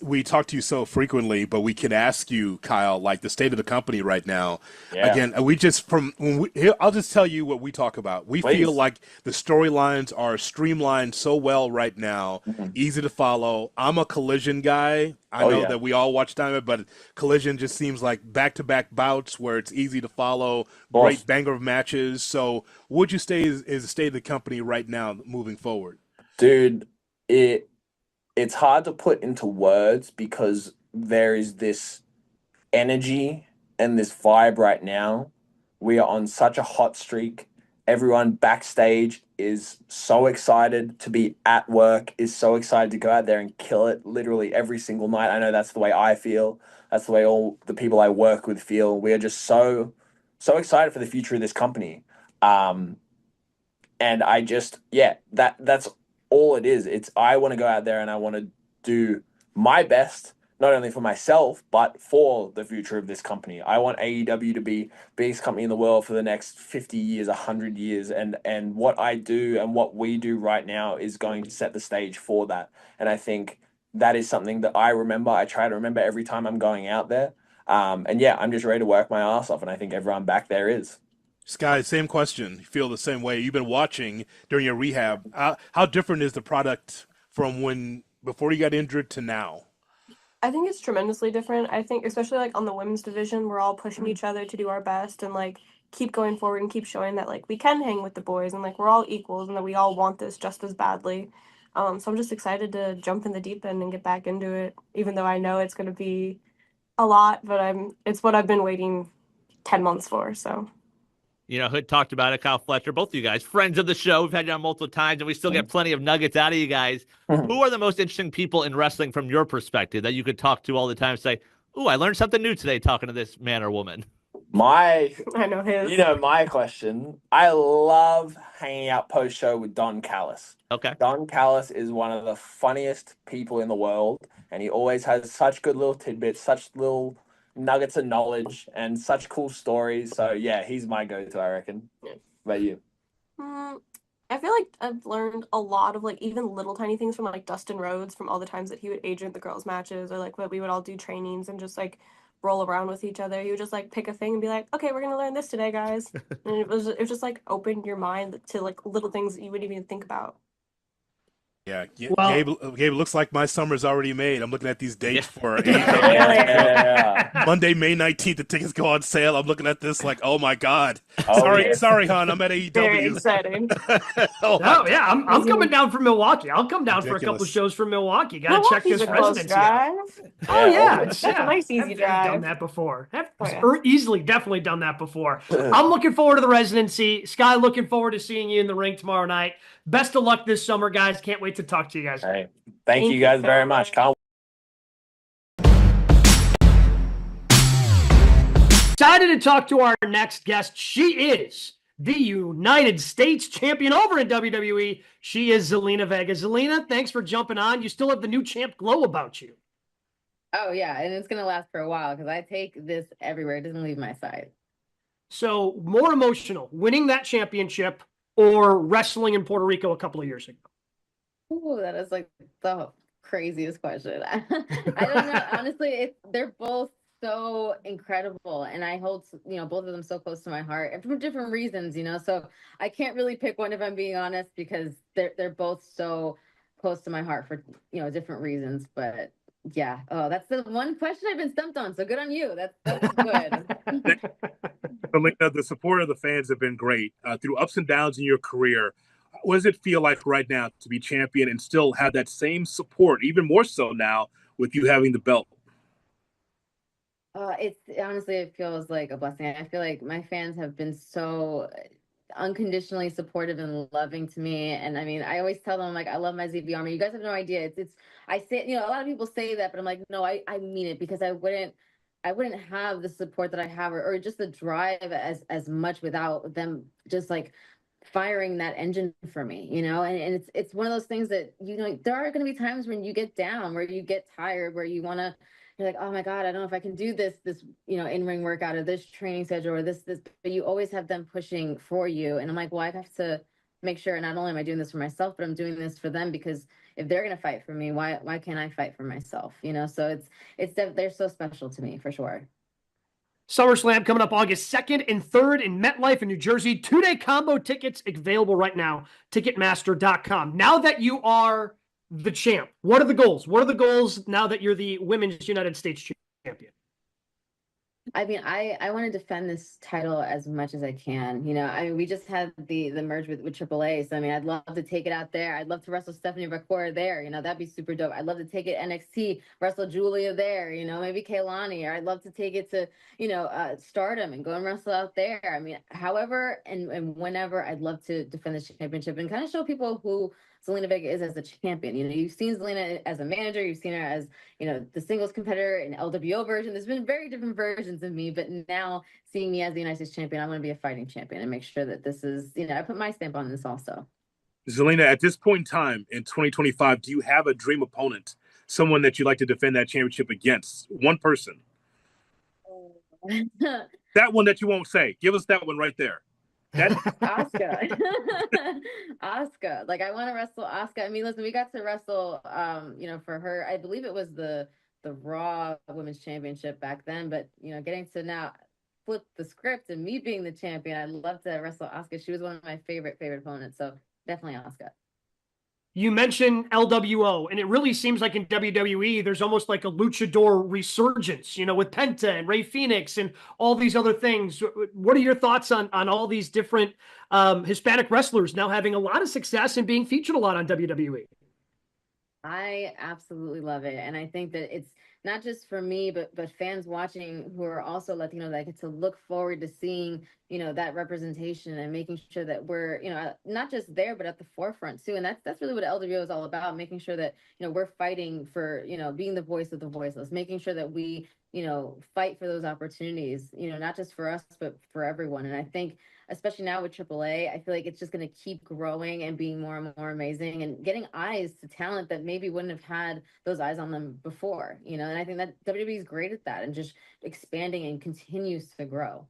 We talk to you so frequently, but we can ask you, Kyle, like the state of the company right now. Yeah. Again, I'll just tell you what we talk about. We Please. feel like the storylines are streamlined so well right now, easy to follow. I'm a Collision guy. I know that we all watch Diamond, but Collision just seems like back-to-back bouts where it's easy to follow, great banger of matches. So, what would you say is the state of the company right now moving forward? Dude, it's hard to put into words because there is this energy and this vibe right now. We are on such a hot streak. Everyone backstage is so excited to be at work, is so excited to go out there and kill it literally every single night. I know that's the way I feel. That's the way all the people I work with feel. We are just so excited for the future of this company. And I just, that's all it is. I want to go out there and I want to do my best, not only for myself, but for the future of this company. I want AEW to be the biggest company in the world for the next 50 years, 100 years. And what I do and what we do right now is going to set the stage for that. And I think that is something that I remember. I try to remember every time I'm going out there. And yeah, I'm just ready to work my ass off. And I think everyone back there is. Skye, same question. You feel the same way? You've been watching during your rehab. How different is the product from before you got injured to now? I think it's tremendously different. I think especially like on the women's division, we're all pushing each other to do our best and like keep going forward and keep showing that like we can hang with the boys and like we're all equals and that we all want this just as badly. So I'm just excited to jump in the deep end and get back into it, even though I know it's going to be a lot, but it's what I've been waiting 10 months for. So. You know, Hood talked about it, Kyle Fletcher, both of you guys, friends of the show. We've had you on multiple times, and we still get plenty of nuggets out of you guys. Who are the most interesting people in wrestling from your perspective that you could talk to all the time and say, ooh, I learned something new today talking to this man or woman? I know his. You know, my question, I love hanging out post-show with Don Callis. Okay. Don Callis is one of the funniest people in the world, and he always has such good little tidbits, such little nuggets of knowledge and such cool stories. So yeah, he's my go-to, I reckon. Yeah. What about you? I feel like I've learned a lot of like even little tiny things from like Dustin Rhodes, from all the times that he would agent the girls' matches, or like what we would all do trainings and just like roll around with each other. He would just like pick a thing and be like, okay, we're gonna learn this today, guys. And it was just like open your mind to like little things that you wouldn't even think about. Yeah, Well, Gabe looks like my summer's already made. I'm looking at these dates for Yeah. Monday, May 19th. The tickets go on sale. I'm looking at this like, oh my god. Oh, Sorry, hon. I'm at AEW. Very exciting. Oh yeah, I'm coming down from Milwaukee. I'll come down for a couple Ridiculous. shows from Milwaukee. Gotta check Milwaukee's this a close residency drive. out. Oh yeah, That's a nice easy I've drive. done that before. yeah. Easily, definitely done that before. I'm looking forward to the residency. Skye, looking forward to seeing you in the ring tomorrow night. Best of luck this summer, guys. Can't wait wait to talk to you guys. All right. Thank you guys so very much. Can't Excited to talk to our next guest. She is the United States champion over in WWE. She is Zelina Vega. Zelina, thanks for jumping on. You still have the new champ glow about you. Oh, yeah, and it's going to last for a while because I take this everywhere. It doesn't leave my side. So, more emotional, winning that championship or wrestling in Puerto Rico a couple of years ago? Ooh, that is like the craziest question. I don't know. Honestly, they're both so incredible, and I hold, both of them so close to my heart, and for different reasons, so I can't really pick one if I'm being honest, because they're both so close to my heart for, different reasons. But yeah, that's the one question I've been stumped on. So good on you. That's good. Zelina, the support of the fans have been great through ups and downs in your career. What does it feel like right now to be champion and still have that same support, even more so now with you having the belt? It's honestly, it feels like a blessing. I feel like my fans have been so unconditionally supportive and loving to me. And I mean, I always tell them, like, I love my ZB Army. You guys have no idea. I say, a lot of people say that, but I'm like, no, I mean it, because I wouldn't have the support that I have, or just the drive as much without them just like firing that engine for me, and it's one of those things that, there are going to be times when you get down, where you get tired, where you're like, oh my God, I don't know if I can do this, in-ring workout, or this training schedule, or this, but you always have them pushing for you. And I'm like, well, I have to make sure, not only am I doing this for myself, but I'm doing this for them, because if they're going to fight for me, why can't I fight for myself? So they're so special to me, for sure. SummerSlam coming up August 2nd and 3rd in MetLife in New Jersey. 2-day combo tickets available right now. Ticketmaster.com. Now that you are the champ, what are the goals? What are the goals now that you're the Women's United States champion? I mean, I want to defend this title as much as I can. I mean, we just had the merge with AAA. So, I mean, I'd love to take it out there. I'd love to wrestle Stephanie Bakura there. That'd be super dope. I'd love to take it NXT, wrestle Julia there, maybe Kaylani, or I'd love to take it to, Stardom and go and wrestle out there. I mean, however and whenever, I'd love to defend the championship and kind of show people who Zelina Vega is as a champion. You've seen Zelina as a manager, you've seen her as, the singles competitor in LWO version. There's been very different versions of me, but now seeing me as the United States champion, I want to be a fighting champion and make sure that this is, I put my stamp on this also. Zelina, at this point in time in 2025, do you have a dream opponent, someone that you'd like to defend that championship against? One person. That one that you won't say. Give us that one right there. Asuka. Asuka. Like, I want to wrestle Asuka. I mean, listen, we got to wrestle, for her, I believe it was the Raw Women's Championship back then, but, getting to now flip the script and me being the champion, I'd love to wrestle Asuka. She was one of my favorite opponents. So definitely Asuka. You mentioned LWO, and it really seems like in WWE, there's almost like a luchador resurgence, with Penta and Rey Fenix and all these other things. What are your thoughts on all these different Hispanic wrestlers now having a lot of success and being featured a lot on WWE? I absolutely love it. And I think that it's not just for me, but fans watching who are also Latino, that get to look forward to seeing, that representation and making sure that we're, not just there, but at the forefront too. And that's really what LWO is all about, making sure that, we're fighting for, being the voice of the voiceless, making sure that we, fight for those opportunities, not just for us, but for everyone. And I think, especially now with AAA, I feel like it's just going to keep growing and being more and more amazing and getting eyes to talent that maybe wouldn't have had those eyes on them before, and I think that WWE is great at that and just expanding and continues to grow.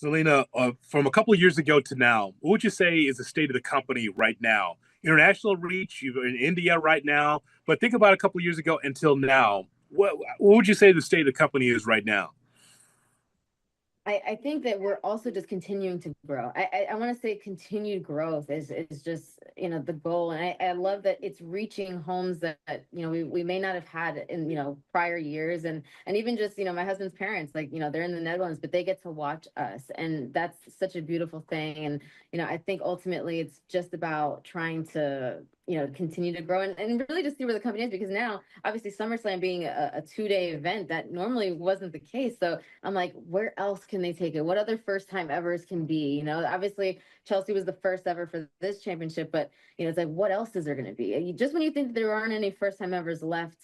Zelina, from a couple of years ago to now, what would you say is the state of the company right now? International reach, you're in India right now, but think about a couple of years ago until now. What would you say the state of the company is right now? I think that we're also just continuing to grow. I want to say continued growth is just, the goal. And I love that it's reaching homes that, we may not have had in, prior years. And even just, my husband's parents, like, they're in the Netherlands, but they get to watch us. And that's such a beautiful thing. And, I think ultimately it's just about trying to continue to grow and really just see where the company is, because now obviously SummerSlam being a 2-day event, that normally wasn't the case. So I'm like, where else can they take it? What other first time evers can be? Obviously Chelsea was the first ever for this championship, but it's like, what else is there going to be? Just when you think there aren't any first time evers left,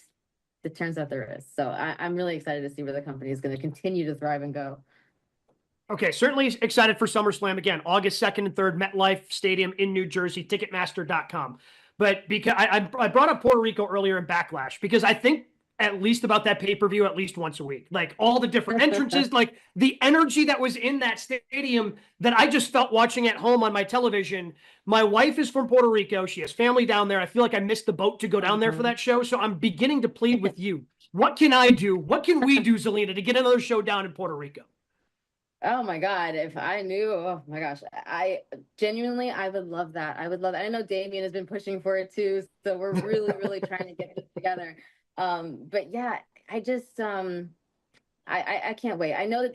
it turns out there is. So I'm really excited to see where the company is going to continue to thrive and go. Okay, certainly excited for SummerSlam. Again, August 2nd and 3rd, MetLife Stadium in New Jersey, Ticketmaster.com. But because I brought up Puerto Rico earlier in Backlash, because I think at least about that pay-per-view at least once a week. Like all the different entrances, like the energy that was in that stadium that I just felt watching at home on my television. My wife is from Puerto Rico. She has family down there. I feel like I missed the boat to go down there for that show. So I'm beginning to plead with you. What can I do? What can we do, Zelina, to get another show down in Puerto Rico? Oh my God, if I knew, oh my gosh, I genuinely, I would love that. I would love that. I know Damien has been pushing for it too. So we're really, really trying to get this together. But yeah, I just, I can't wait. I know that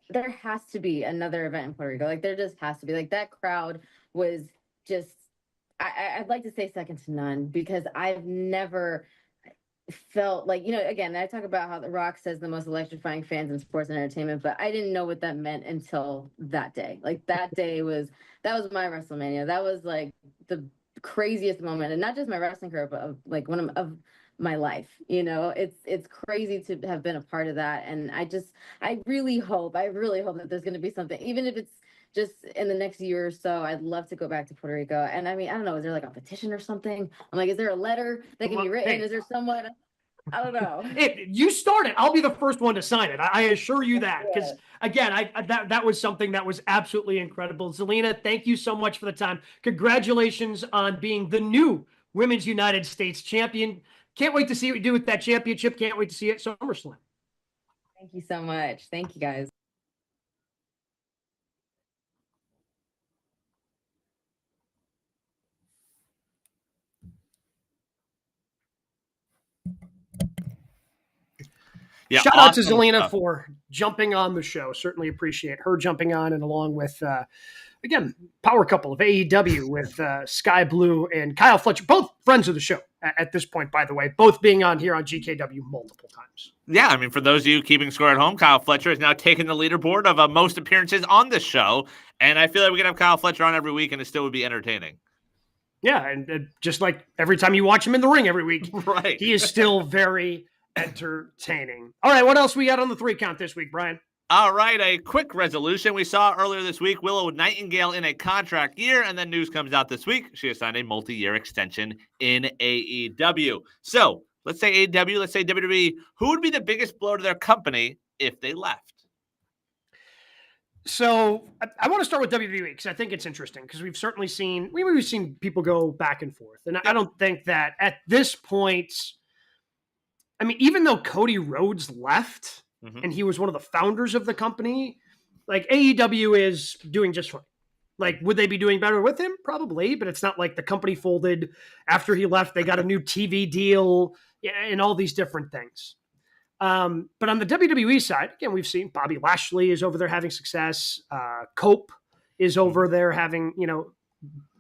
there has to be another event in Puerto Rico. Like there just has to be. Like that crowd was just, I'd like to say second to none, because I've never felt like, again, I talk about how The Rock says the most electrifying fans in sports and entertainment, but I didn't know what that meant until that day. Like that day that was my WrestleMania. That was like the craziest moment, and not just my wrestling career, but like one of my life. It's crazy to have been a part of that. And I really hope that there's going to be something, even if it's just in the next year or so. I'd love to go back to Puerto Rico. And I mean, I don't know, is there like a petition or something? I'm like, is there a letter that can be written? Hey. Is there someone? I don't know. You start it. I'll be the first one to sign it. I assure you that. Because again, that was something that was absolutely incredible. Zelina, thank you so much for the time. Congratulations on being the new Women's United States champion. Can't wait to see what you do with that championship. Can't wait to see it at SummerSlam. Thank you so much. Thank you, guys. Yeah, shout out to Zelina for jumping on the show. Certainly appreciate her jumping on, and along with, again, power couple of AEW with Skye Blue and Kyle Fletcher, both friends of the show at this point, by the way, both being on here on GKW multiple times. Yeah, I mean, for those of you keeping score at home, Kyle Fletcher has now taken the leaderboard of most appearances on this show, and I feel like we can have Kyle Fletcher on every week, and it still would be entertaining. Yeah, and just like every time you watch him in the ring every week, right? He is still very entertaining. All right, what else we got on the 3 count this week, Brian? All right, a quick resolution. We saw earlier this week Willow Nightingale in a contract year, and then news comes out this week. She has signed a multi-year extension in AEW. So let's say AEW, let's say WWE. Who would be the biggest blow to their company if they left? So I want to start with WWE because I think it's interesting because we've certainly seen people go back and forth. And I don't think that at this point, I mean, even though Cody Rhodes left and he was one of the founders of the company, like AEW is doing just fine. Like, would they be doing better with him? Probably, but it's not like the company folded after he left. They got a new TV deal and all these different things. But on the WWE side, again, we've seen Bobby Lashley is over there having success. Cope is over there having,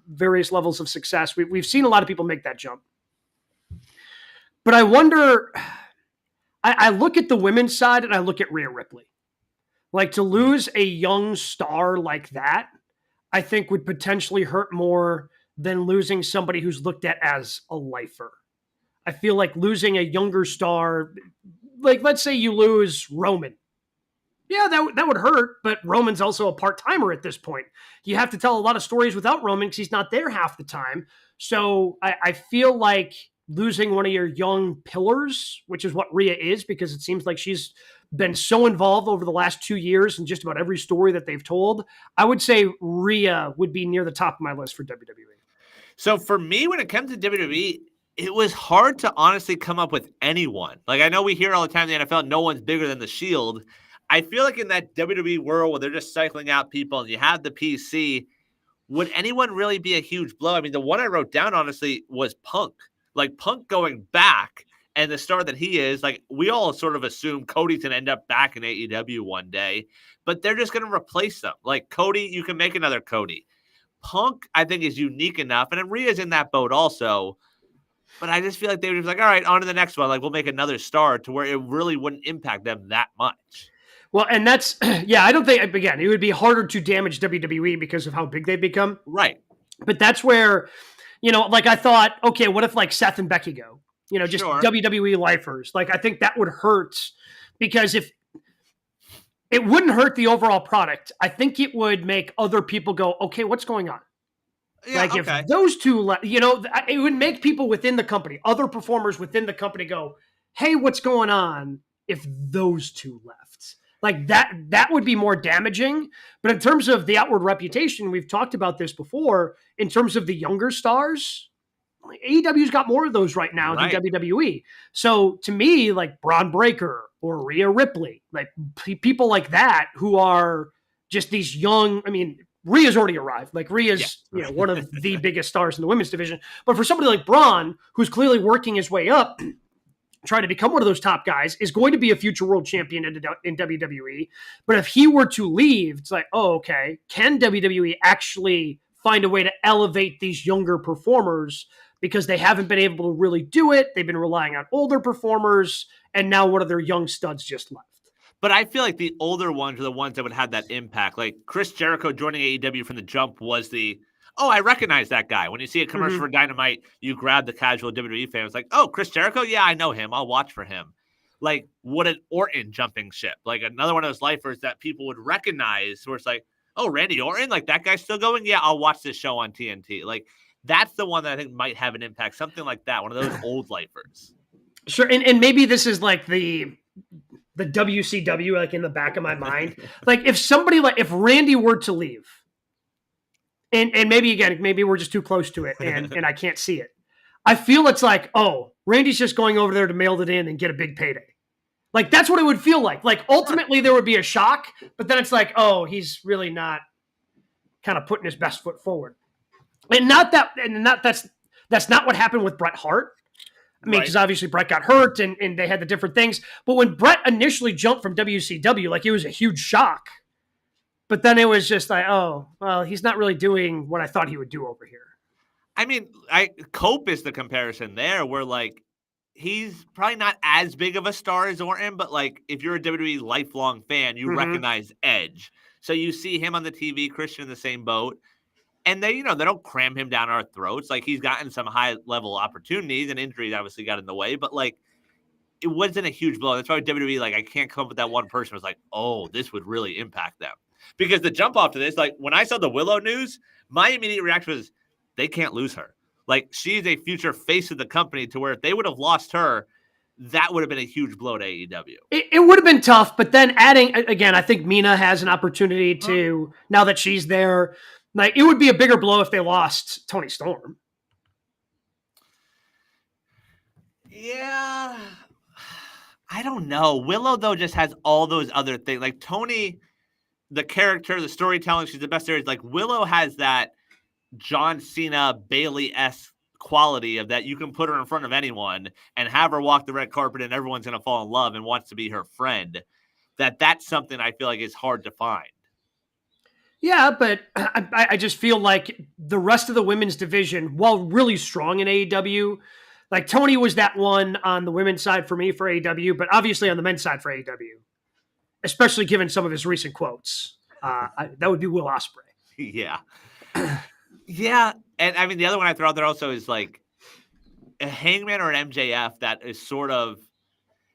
various levels of success. We've seen a lot of people make that jump. But I wonder, I look at the women's side and I look at Rhea Ripley. Like, to lose a young star like that, I think would potentially hurt more than losing somebody who's looked at as a lifer. I feel like losing a younger star, like let's say you lose Roman. Yeah, that would hurt, but Roman's also a part-timer at this point. You have to tell a lot of stories without Roman because he's not there half the time. So I feel like losing one of your young pillars, which is what Rhea is, because it seems like she's been so involved over the last 2 years in just about every story that they've told. I would say Rhea would be near the top of my list for WWE. So for me, when it comes to WWE, it was hard to honestly come up with anyone. Like, I know we hear all the time in the NFL, no one's bigger than the Shield. I feel like in that WWE world where they're just cycling out people and you have the PC, would anyone really be a huge blow? I mean, the one I wrote down, honestly, was Punk. Like, Punk going back and the star that he is, like, we all sort of assume Cody's going to end up back in AEW one day, but they're just going to replace them. Like, Cody, you can make another Cody. Punk, I think, is unique enough, and Rhea's in that boat also. But I just feel like they would be like, all right, on to the next one. Like, we'll make another star to where it really wouldn't impact them that much. Well, and that's, yeah, I don't think, again, it would be harder to damage WWE because of how big they've become. Right. But that's where, like I thought, okay, what if like Seth and Becky go? Just Sure. WWE lifers. Like, I think that would hurt because if it wouldn't hurt the overall product, I think it would make other people go, okay, what's going on? Yeah, Like okay. if those two, it would make people within the company, other performers within the company go, hey, what's going on if those two left? Like that would be more damaging. But in terms of the outward reputation, we've talked about this before, in terms of the younger stars, AEW's got more of those right now than WWE. So to me, like Braun Breaker or Rhea Ripley, like people like that who are just these young, Rhea's already arrived. Like Rhea's, one of the biggest stars in the women's division. But for somebody like Braun, who's clearly working his way up, trying to become one of those top guys, is going to be a future world champion in WWE. But if he were to leave, it's like, oh, okay, can WWE actually find a way to elevate these younger performers? Because they haven't been able to really do it. They've been relying on older performers. And now one of their young studs just left. But I feel like the older ones are the ones that would have that impact. Like Chris Jericho joining AEW from the jump was I recognize that guy. When you see a commercial for Dynamite, you grab the casual WWE fan. It's like, oh, Chris Jericho? Yeah, I know him. I'll watch for him. Like, what an Orton jumping ship. Like another one of those lifers that people would recognize where it's like, oh, Randy Orton? Like that guy's still going? Yeah, I'll watch this show on TNT. Like that's the one that I think might have an impact. Something like that. One of those old lifers. Sure. And maybe this is like the WCW, like in the back of my mind. Like if Randy were to leave, and maybe we're just too close to it and I can't see it. I feel it's like, oh, Randy's just going over there to mail it in and get a big payday. Like that's what it would feel like. Like ultimately there would be a shock, but then it's like, oh, he's really not kind of putting his best foot forward. That's not what happened with Bret Hart. Because obviously Bret got hurt and they had the different things. But when Bret initially jumped from WCW, like it was a huge shock. But then it was just like, oh, well, he's not really doing what I thought he would do over here. Cope is the comparison there where like he's probably not as big of a star as Orton, but like if you're a WWE lifelong fan, you recognize Edge. So you see him on the TV, Christian in the same boat. And they don't cram him down our throats. Like he's gotten some high level opportunities and injuries obviously got in the way, but like it wasn't a huge blow. That's why WWE, like I can't come up with that one person was like, oh, this would really impact them. Because the jump off to this, like when I saw the Willow news, my immediate reaction was they can't lose her. Like she's a future face of the company to where if they would have lost her, that would have been a huge blow to AEW. It would have been tough, but then adding, again, I think Mina has an opportunity to, now that she's there, like it would be a bigger blow if they lost Toni Storm. Yeah. I don't know. Willow, though, just has all those other things. Like Toni, the character, the storytelling, she's the best series. Like Willow has that John Cena, Bailey-esque quality of that you can put her in front of anyone and have her walk the red carpet and everyone's going to fall in love and wants to be her friend. That's something I feel like is hard to find. Yeah, but I just feel like the rest of the women's division, while really strong in AEW, like Toni was that one on the women's side for me for AEW, but obviously on the men's side for AEW, especially given some of his recent quotes. That would be Will Ospreay. Yeah. Yeah. And the other one I throw out there also is like a Hangman or an MJF that is sort of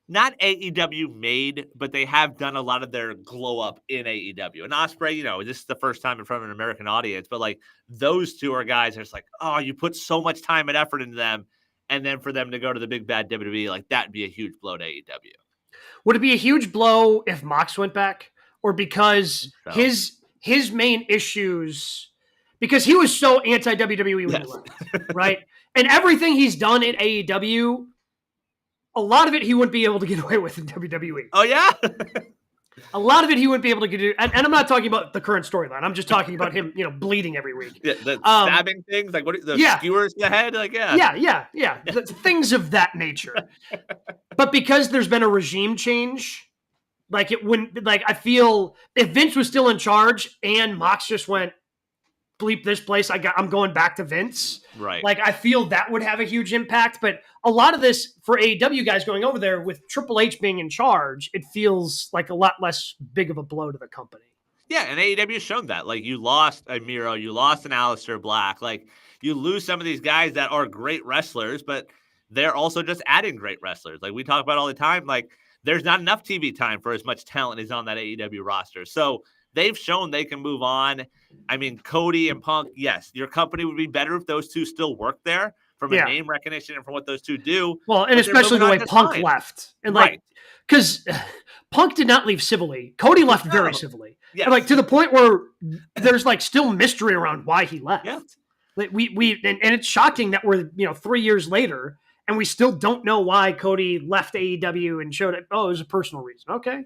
not AEW made, but they have done a lot of their glow up in AEW. And Ospreay, this is the first time in front of an American audience, but like those two are guys that's like, oh, you put so much time and effort into them. And then for them to go to the big bad WWE, like that'd be a huge blow to AEW. Would it be a huge blow if Mox went back? Or because his main issues, because he was so anti-WWE when he left, right? And everything he's done in AEW, a lot of it he wouldn't be able to get away with in WWE. Oh, yeah? A lot of it he wouldn't be able to do. And I'm not talking about the current storyline. I'm just talking about him, bleeding every week. Yeah, the stabbing things, like skewers to the head, like, Yeah. Things of that nature. But because there's been a regime change, like it wouldn't, like I feel if Vince was still in charge and Mox just went, bleep this place. I'm going back to Vince. Right. Like, I feel that would have a huge impact. But a lot of this for AEW guys going over there with Triple H being in charge, it feels like a lot less big of a blow to the company. Yeah, and AEW has shown that. Like, you lost a Miro, you lost an Aleister Black. Like, you lose some of these guys that are great wrestlers, but they're also just adding great wrestlers. Like, we talk about all the time, like, there's not enough TV time for as much talent as on that AEW roster. So they've shown they can move on. I mean, Cody and Punk, yes, your company would be better if those two still work there from a name recognition and from what those two do. Well, and especially the way Punk left. And like, because Punk did not leave civilly. Cody left very civilly. Yes. And like to the point where there's like still mystery around why he left. Yeah. Like and it's shocking that we're 3 years later and we still don't know why Cody left AEW and showed it. Oh, it was a personal reason. Okay.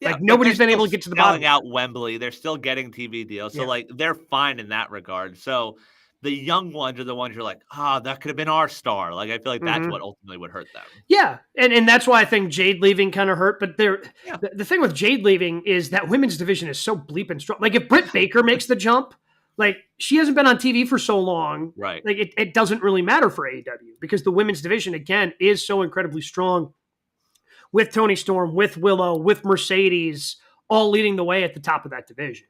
Yeah, like nobody's been able to get to the bottom. Out Wembley, they're still getting TV deals, so like they're fine in that regard. So the young ones are the ones you're like, that could have been our star. Like I feel like that's what ultimately would hurt them. Yeah, and that's why I think Jade leaving kind of hurt. But the thing with Jade leaving is that women's division is so bleeping strong. Like if Britt Baker makes the jump, like she hasn't been on TV for so long, right? Like it doesn't really matter for AEW because the women's division again is so incredibly strong. With Toni Storm, with Willow, with Mercedes, all leading the way at the top of that division.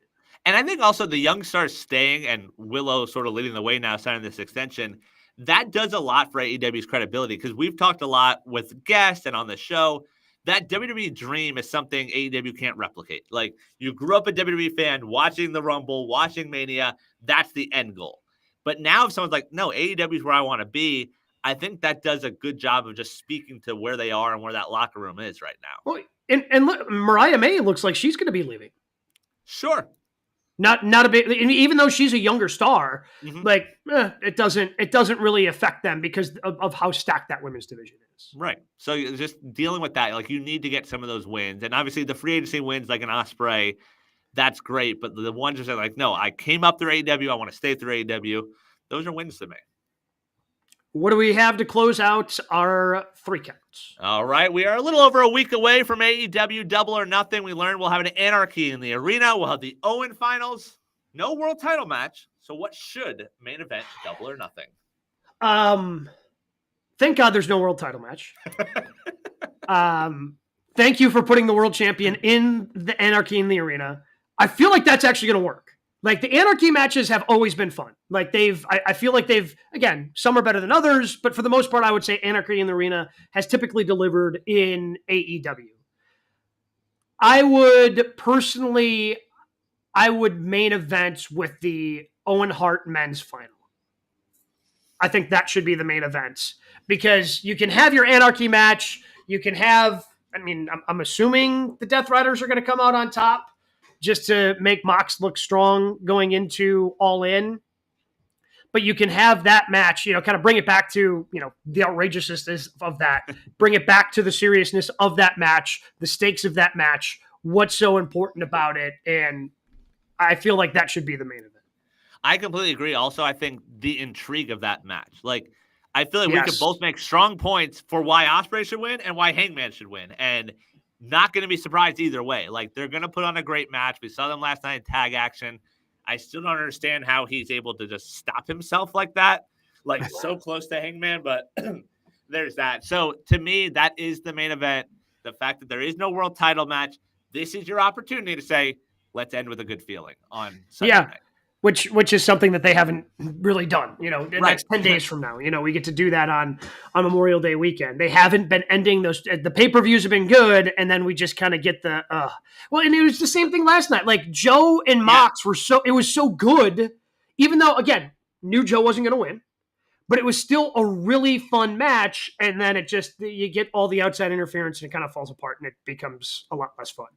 And I think also the young stars staying and Willow sort of leading the way now, signing this extension, that does a lot for AEW's credibility because we've talked a lot with guests and on the show. That WWE dream is something AEW can't replicate. Like you grew up a WWE fan, watching the Rumble, watching Mania, that's the end goal. But now if someone's like, no, AEW is where I want to be, I think that does a good job of just speaking to where they are and where that locker room is right now. Well, and look, Mariah May looks like she's going to be leaving. Sure. Not a big, even though she's a younger star, it doesn't really affect them because of how stacked that women's division is. Right. So you're just dealing with that, like you need to get some of those wins, and obviously the free agency wins like an Ospreay, that's great. But the ones that are like, no, I came up through AEW, I want to stay through AEW. Those are wins to me. What do we have to close out our 3 counts? All right. We are a little over a week away from AEW Double or Nothing. We learned we'll have an Anarchy in the arena. We'll have the Owen finals. No world title match. So what should main event Double or Nothing? Thank God there's no world title match. Thank you for putting the world champion in the Anarchy in the arena. I feel like that's actually going to work. Like the Anarchy matches have always been fun. Like I feel like they've, again, some are better than others, but for the most part, I would say Anarchy in the arena has typically delivered in AEW. I would main event with the Owen Hart men's final. I think that should be the main event because you can have your Anarchy match. You can have, I'm assuming the Death Riders are going to come out on top, just to make Mox look strong going into All In. But you can have that match, kind of bring it back to, the outrageousness of that, bring it back to the seriousness of that match, the stakes of that match, what's so important about it. And I feel like that should be the main event. I completely agree. Also, I think the intrigue of that match, like, I feel like we could both make strong points for why Ospreay should win and why Hangman should win. And not going to be surprised either way. Like, they're going to put on a great match. We saw them last night in tag action. I still don't understand how he's able to just stop himself like that, like so close to Hangman, but there's that. So to me, that is the main event. The fact that there is no world title match, this is your opportunity to say, let's end with a good feeling on Sunday night. Which is something that they haven't really done, That's 10 days from now, we get to do that on Memorial Day weekend. They haven't been ending those, the pay-per-views have been good. And then we just kind of get and it was the same thing last night. Like Joe and Mox it was so good, even though again, knew Joe wasn't going to win, but it was still a really fun match. And then you get all the outside interference and it kind of falls apart and it becomes a lot less fun.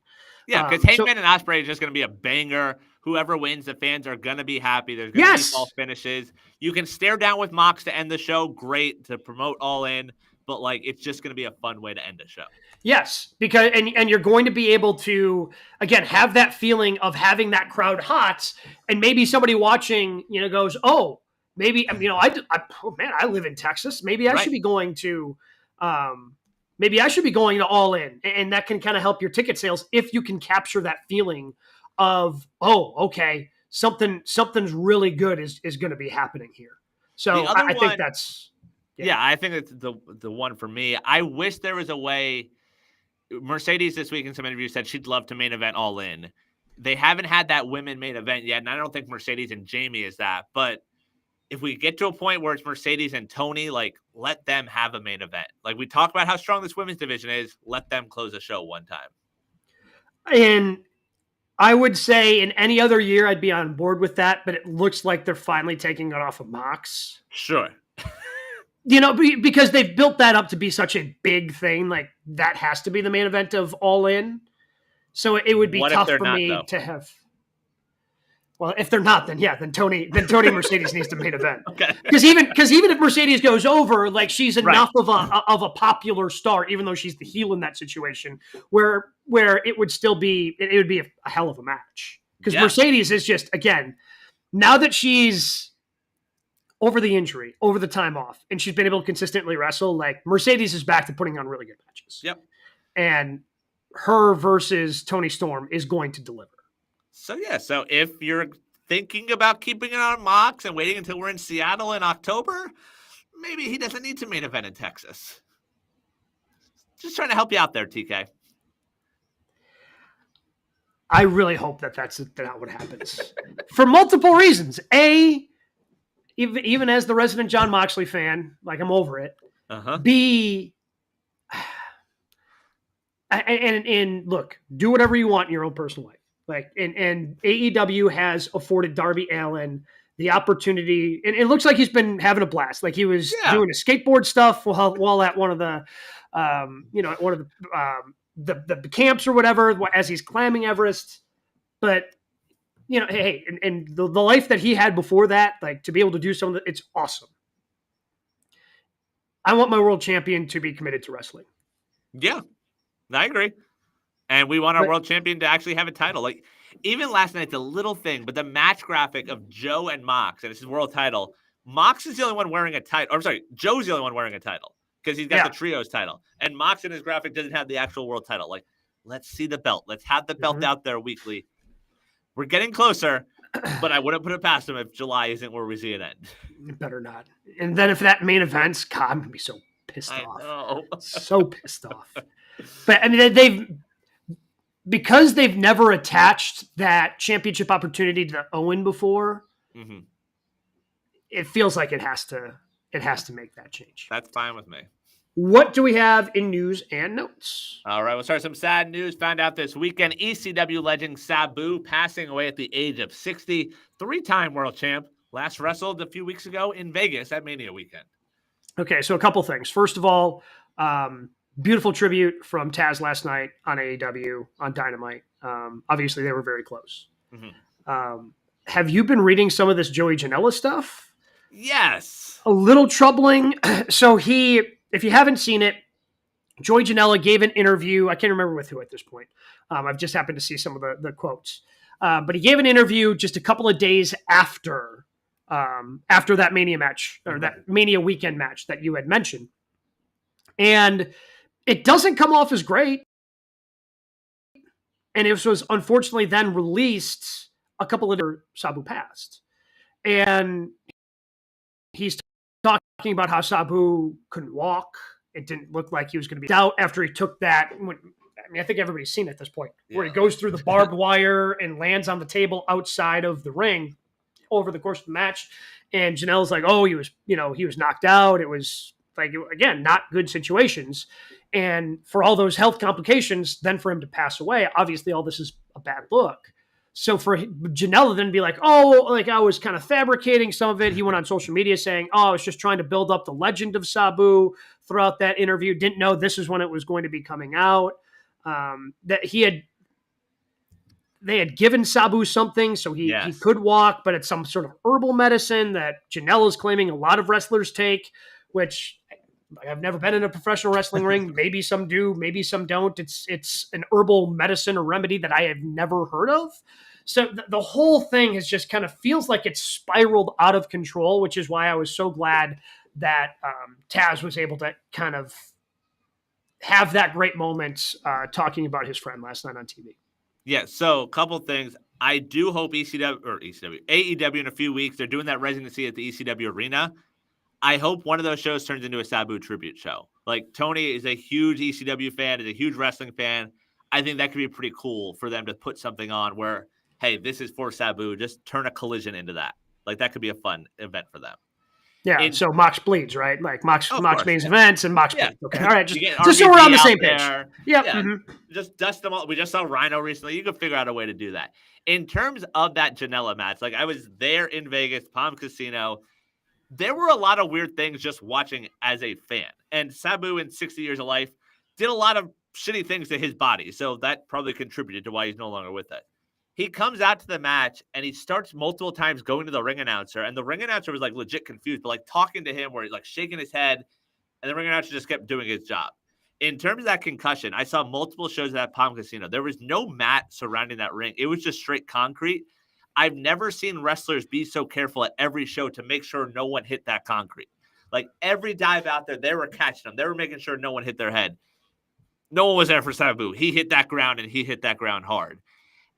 Yeah, because Hangman and Ospreay is just going to be a banger. Whoever wins, the fans are going to be happy. There's going to be false finishes. You can stare down with Mox to end the show. Great to promote All In. But, it's just going to be a fun way to end a show. Yes, because and you're going to be able to, again, have that feeling of having that crowd hot. And maybe somebody watching, goes, oh, maybe, I live in Texas. Maybe I should be going to All In, and that can kind of help your ticket sales if you can capture that feeling of, oh, okay, something's really good is going to be happening here. So I think that's I think it's the one for me. I wish there was a way. Mercedes this week in some interviews said she'd love to main event All In. They haven't had that women main event yet, and I don't think Mercedes and Jamie is that. But if we get to a point where it's Mercedes and Tony, like, let them have a main event. Like, we talk about how strong this women's division is. Let them close a show one time. And I would say in any other year, I'd be on board with that, but it looks like they're finally taking it off of Mox. Sure. Because they've built that up to be such a big thing. Like, that has to be the main event of All In. So it would be tough for me to have. Well, if they're not, then Tony Mercedes needs to main event. Okay. Because even if Mercedes goes over, like, she's enough of a popular star, even though she's the heel in that situation, where it would still be a hell of a match. Because Mercedes is just, again, now that she's over the injury, over the time off, and she's been able to consistently wrestle, like, Mercedes is back to putting on really good matches. Yep. And her versus Toni Storm is going to deliver. So if you're thinking about keeping it on Mox and waiting until we're in Seattle in October, maybe he doesn't need to main event in Texas. Just trying to help you out there, TK. I really hope that's not what happens. For multiple reasons. A, even as the resident Jon Moxley fan, like, I'm over it. Uh-huh. B, and look, do whatever you want in your own personal life. Like, and AEW has afforded Darby Allin the opportunity, and it looks like he's been having a blast. Like, he was doing his skateboard stuff while at one of the, the camps or whatever, as he's climbing Everest. But, hey, and the life that he had before that, like, to be able to do something, it's awesome. I want my world champion to be committed to wrestling. Yeah, I agree. And we want our world champion to actually have a title. Like, even last night, the little thing, but the match graphic of Joe and Mox, and it's his world title. Mox is the only one wearing a title. I'm sorry, Joe's the only one wearing a title because he's got the trios title. And Mox in his graphic doesn't have the actual world title. Like, let's see the belt. Let's have the belt out there weekly. We're getting closer, but I wouldn't put it past him if July isn't where we see it end. You better not. And then if that main event's, God, I'm going to be so pissed off. Know. So pissed off. But, I mean, because they've never attached that championship opportunity to Owen before, it feels like it has to make that change. That's fine with me. What do we have in news and notes? All right, we'll start some sad news. Found out this weekend, ECW legend Sabu passing away at the age of 60. 3-time world champ. Last wrestled a few weeks ago in Vegas at Mania weekend. Okay, so a couple things. First of all, beautiful tribute from Taz last night on AEW on Dynamite. Obviously, they were very close. Have you been reading some of this Joey Janela stuff? Yes. A little troubling. So if you haven't seen it, Joey Janela gave an interview. I can't remember with who at this point. I've just happened to see some of the quotes. But he gave an interview just a couple of days after that Mania match, or that Mania weekend match that you had mentioned. And it doesn't come off as great. And it was unfortunately then released a couple of days after Sabu passed. And he's talking about how Sabu couldn't walk. It didn't look like he was going to be out after he took that. I think everybody's seen it at this point, where he goes through the barbed wire and lands on the table outside of the ring over the course of the match. And Janelle's like, oh, he was knocked out. It was like, again, not good situations. And for all those health complications, then for him to pass away, obviously all this is a bad look. So for Janela then to be like, oh, like I was kind of fabricating some of it. He went on social media saying, oh, I was just trying to build up the legend of Sabu throughout that interview. Didn't know this is when it was going to be coming out. That they had given Sabu something so he could walk, but it's some sort of herbal medicine that Janela's claiming a lot of wrestlers take, which I've never been in a professional wrestling ring. Maybe some do, maybe some don't. It's an herbal medicine or remedy that I have never heard of. So the whole thing has just kind of feels like it's spiraled out of control, which is why I was so glad that Taz was able to kind of have that great moment talking about his friend last night on TV. Yeah, so a couple things. I do hope AEW in a few weeks, they're doing that residency at the ECW arena. I hope one of those shows turns into a Sabu tribute show. Like, Tony is a huge ECW fan, is a huge wrestling fan. I think that could be pretty cool for them to put something on where, hey, this is for Sabu. Just turn a collision into that. Like, that could be a fun event for them. Yeah, so Mox bleeds, right? Like Mox mains events and Mox bleeds. Okay, all right, just so we're on the same page. Yep. Yeah, just dust them all. We just saw Rhino recently. You could figure out a way to do that. In terms of that Janela match, like, I was there in Vegas, Palm Casino. There were a lot of weird things just watching as a fan. And Sabu, in 60 years of life, did a lot of shitty things to his body. So that probably contributed to why he's no longer with it. He comes out to the match and he starts multiple times going to the ring announcer. And the ring announcer was like legit confused, but like talking to him where he's like shaking his head. And the ring announcer just kept doing his job. In terms of that concussion, I saw multiple shows at that Palm Casino. There was no mat surrounding that ring. It was just straight concrete. I've never seen wrestlers be so careful at every show to make sure no one hit that concrete. Like, every dive out there, they were catching them. They were making sure no one hit their head. No one was there for Sabu. He hit that ground, and he hit that ground hard.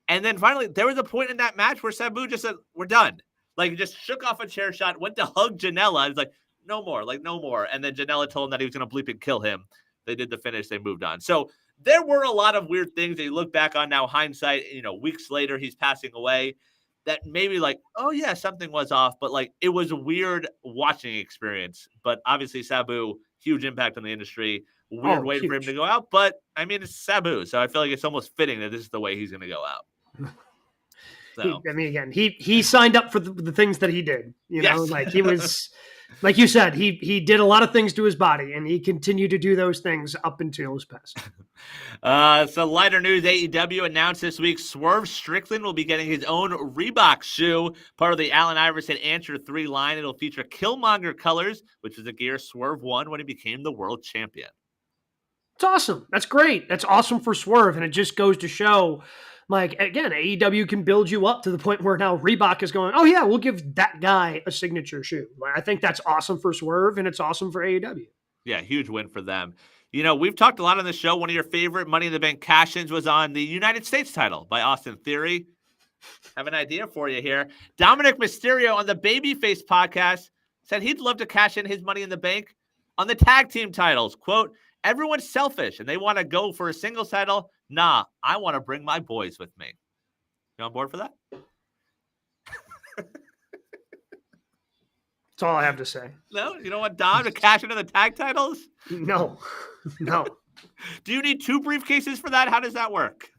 And then finally, there was a point in that match where Sabu just said, we're done. Like, he just shook off a chair shot, went to hug Janela. He's like, no more, like, no more. And then Janela told him that he was going to bleep and kill him. They did the finish. They moved on. So there were a lot of weird things that you look back on now, hindsight, weeks later, he's passing away, that maybe like, oh yeah, something was off, but like, it was a weird watching experience. But obviously Sabu, huge impact on the industry. Weird way for him to go out, but I mean, it's Sabu, so I feel like it's almost fitting that this is the way he's going to go out. So. Again, he signed up for the things that he did. Like, he was, like you said, he did a lot of things to his body, and he continued to do those things up until his passing. So lighter news, AEW announced this week Swerve Strickland will be getting his own Reebok shoe, part of the Allen Iverson Answer 3 line. It'll feature Killmonger colors, which is a gear Swerve won when he became the world champion. It's awesome. That's great. That's awesome for Swerve, and it just goes to show, like, again, AEW can build you up to the point where now Reebok is going, oh yeah, we'll give that guy a signature shoe. I think that's awesome for Swerve, and it's awesome for AEW. Yeah, huge win for them. We've talked a lot on the show. One of your favorite Money in the Bank cash-ins was on the United States title by Austin Theory. Have an idea for you here. Dominic Mysterio on the Babyface podcast said he'd love to cash in his Money in the Bank on the tag team titles. Quote, everyone's selfish and they want to go for a single title. Nah, I want to bring my boys with me. You on board for that? That's all I have to say. No? You don't want Dom to cash into the tag titles? No. Do you need 2 briefcases for that? How does that work?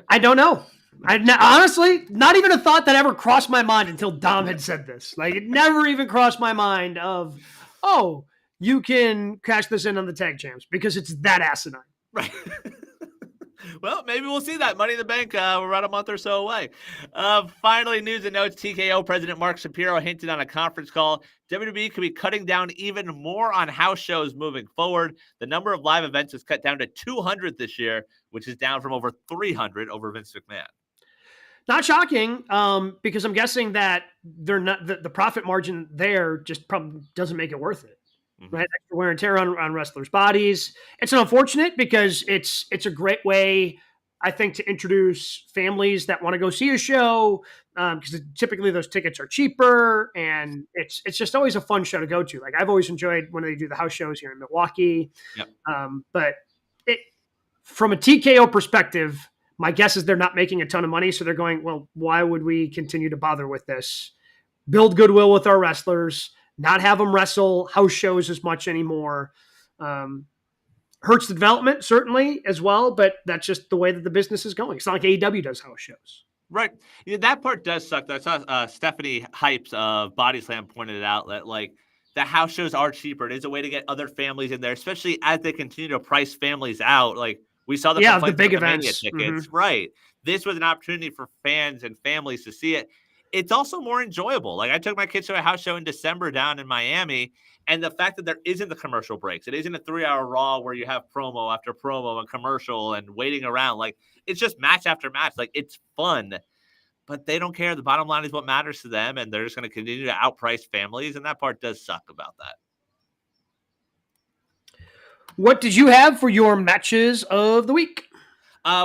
I don't know. Honestly, not even a thought that ever crossed my mind until Dom had said this. Like, it never even crossed my mind of, oh, you can cash this in on the tag champs because it's that asinine. Right. Well, maybe we'll see that Money in the Bank. We're about a month or so away. Finally, news and notes. TKO President Mark Shapiro hinted on a conference call. WWE could be cutting down even more on house shows moving forward. The number of live events is cut down to 200 this year, which is down from over 300 over Vince McMahon. Not shocking, because I'm guessing that they're not the profit margin there just probably doesn't make it worth it. Right, extra wear and tear on wrestlers' bodies. It's unfortunate because it's a great way, I think, to introduce families that want to go see a show, because typically those tickets are cheaper, and it's just always a fun show to go to. Like, I've always enjoyed when they do the house shows here in Milwaukee. Yep. But from a TKO perspective, my guess is they're not making a ton of money, so they're going, well, why would we continue to bother with this? Build goodwill with our wrestlers. Not have them wrestle house shows as much anymore. Hurts the development, certainly, as well, but that's just the way that the business is going. It's not like AEW does house shows. Right. That part does suck. I saw Stephanie Hypes of Body Slam pointed it out that, like, the house shows are cheaper. It is a way to get other families in there, especially as they continue to price families out. Like, we saw the big events. Tickets. Right. This was an opportunity for fans and families to see it. It's also more enjoyable. Like, I took my kids to a house show in December down in Miami, and the fact that there isn't the commercial breaks, it isn't a 3-hour Raw where you have promo after promo and commercial and waiting around. Like, it's just match after match. Like, it's fun, but they don't care. The bottom line is what matters to them, and they're just going to continue to outprice families, and that part does suck about that. What did you have for your matches of the week?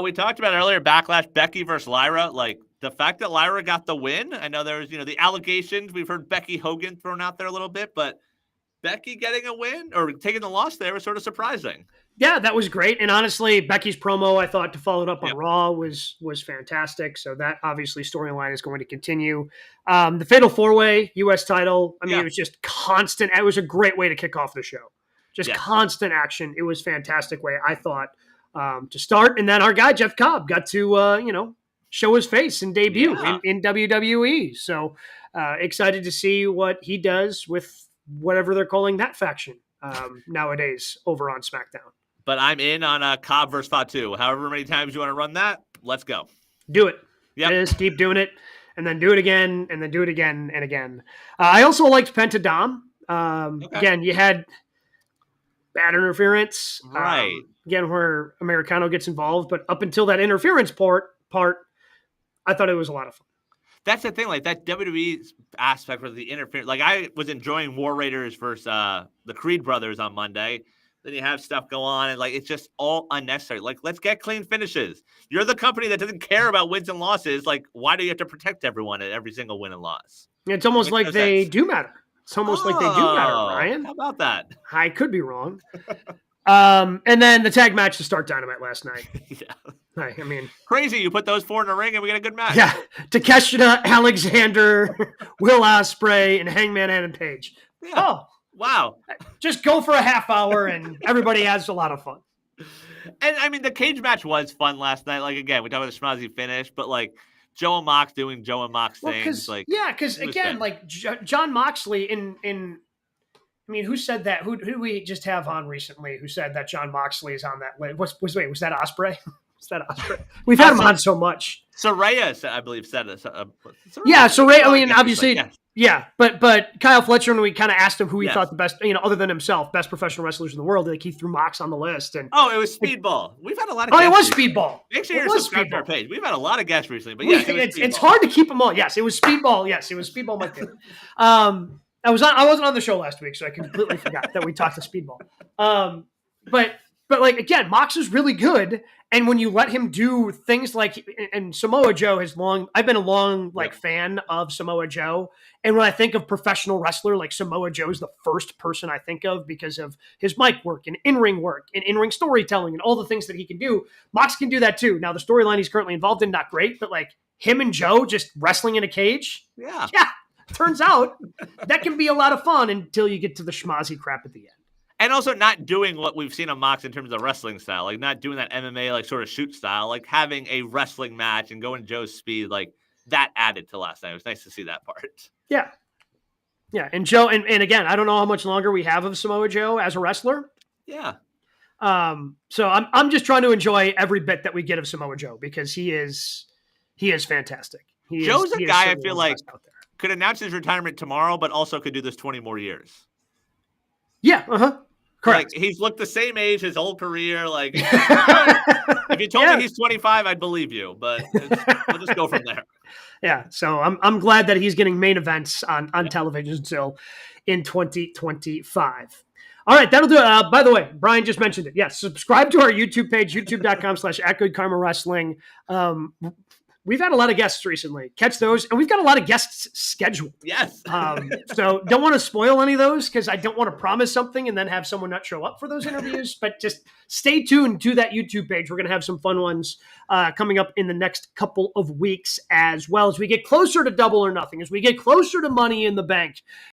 We talked about earlier, Backlash, Becky versus Lyra. Like, the fact that Lyra got the win, I know there was, the allegations. We've heard Becky Hogan thrown out there a little bit, but Becky getting a win or taking the loss there was sort of surprising. Yeah, that was great. And honestly, Becky's promo, I thought, to follow it up on Raw was fantastic. So that obviously storyline is going to continue. The Fatal 4-Way U.S. title, I mean, it was just constant. It was a great way to kick off the show. Just constant action. It was a fantastic way, I thought, to start. And then our guy, Jeff Cobb, got to, show his face and debut in WWE. So excited to see what he does with whatever they're calling that faction nowadays over on SmackDown. But I'm in on Cobb versus Fatu. However many times you want to run that, let's go. Do it. Yep. Just keep doing it, and then do it again, and then do it again and again. I also liked Pentadom. Again, you had bad interference. Right. Again, where Americano gets involved. But up until that interference part, I thought it was a lot of fun. That's the thing, like that WWE aspect with the interference. Like I was enjoying War Raiders versus the Creed brothers on Monday. Then you have stuff go on, and like it's just all unnecessary. Like, let's get clean finishes. You're the company that doesn't care about wins and losses. Like, why do you have to protect everyone at every single win and loss? It's almost like they do matter. It's almost like they do matter, Ryan. How about that? I could be wrong. And then the tag match to start Dynamite last night. I mean, crazy. You put those four in a ring and we get a good match. Yeah. Takeshita, Alexander, Will Ospreay, and Hangman Adam Page. Yeah. Oh, wow. Just go for a half hour and everybody has a lot of fun. And I mean, the cage match was fun last night. Like, again, we talked about the schmozzy finish, but like Joe and Mox doing Joe and Mox things. Like, because again, good. Like John Moxley in I mean, who said that? Who did we just have on recently who said that John Moxley is on that list? Was that Ospreay? Was that Ospreay? We've had him on so much. Saraya, I believe, said it. Saraya. I mean, obviously, but Kyle Fletcher, when we kind of asked him who he thought the best, other than himself, best professional wrestlers in the world, like he threw Mox on the list. And it was Speedball. We've had a lot of. It was Speedball. Make sure you're subscribed to our page. We've had a lot of guests recently, but it's hard to keep them all. Yes, it was Speedball. Yes, it was Speedball. My favorite. I wasn't on the show last week, so I completely forgot that we talked to Speedball. But like again, Mox is really good, and when you let him do things like, and Samoa Joe I've been a long fan of Samoa Joe, and when I think of professional wrestler, like Samoa Joe is the first person I think of because of his mic work and in-ring work and in-ring storytelling and all the things that he can do. Mox can do that too. Now the storyline he's currently involved in, not great, but like him and Joe just wrestling in a cage, yeah. Turns out that can be a lot of fun until you get to the schmozzy crap at the end. And also not doing what we've seen on Mox in terms of wrestling style, like not doing that MMA, like sort of shoot style, like having a wrestling match and going Joe's speed, like that added to last night. It was nice to see that part. Yeah. Yeah. And Joe, and again, I don't know how much longer we have of Samoa Joe as a wrestler. Yeah. So I'm just trying to enjoy every bit that we get of Samoa Joe because he is fantastic. Joe's a guy I feel like could announce his retirement tomorrow, but also could do this 20 more years. Yeah, correct. Like, he's looked the same age his whole career. Like, if you told me he's 25, I'd believe you, but we'll just go from there. Yeah, so I'm glad that he's getting main events on television still in 2025. All right, that'll do it. By the way, Brian just mentioned it. Yes, subscribe to our YouTube page, youtube.com/@GoodKarmaWrestling. We've had a lot of guests recently. Catch those. And we've got a lot of guests scheduled. Yes. So don't want to spoil any of those because I don't want to promise something and then have someone not show up for those interviews. But just stay tuned to that YouTube page. We're going to have some fun ones coming up in the next couple of weeks as well as we get closer to Double or Nothing, as we get closer to Money in the Bank,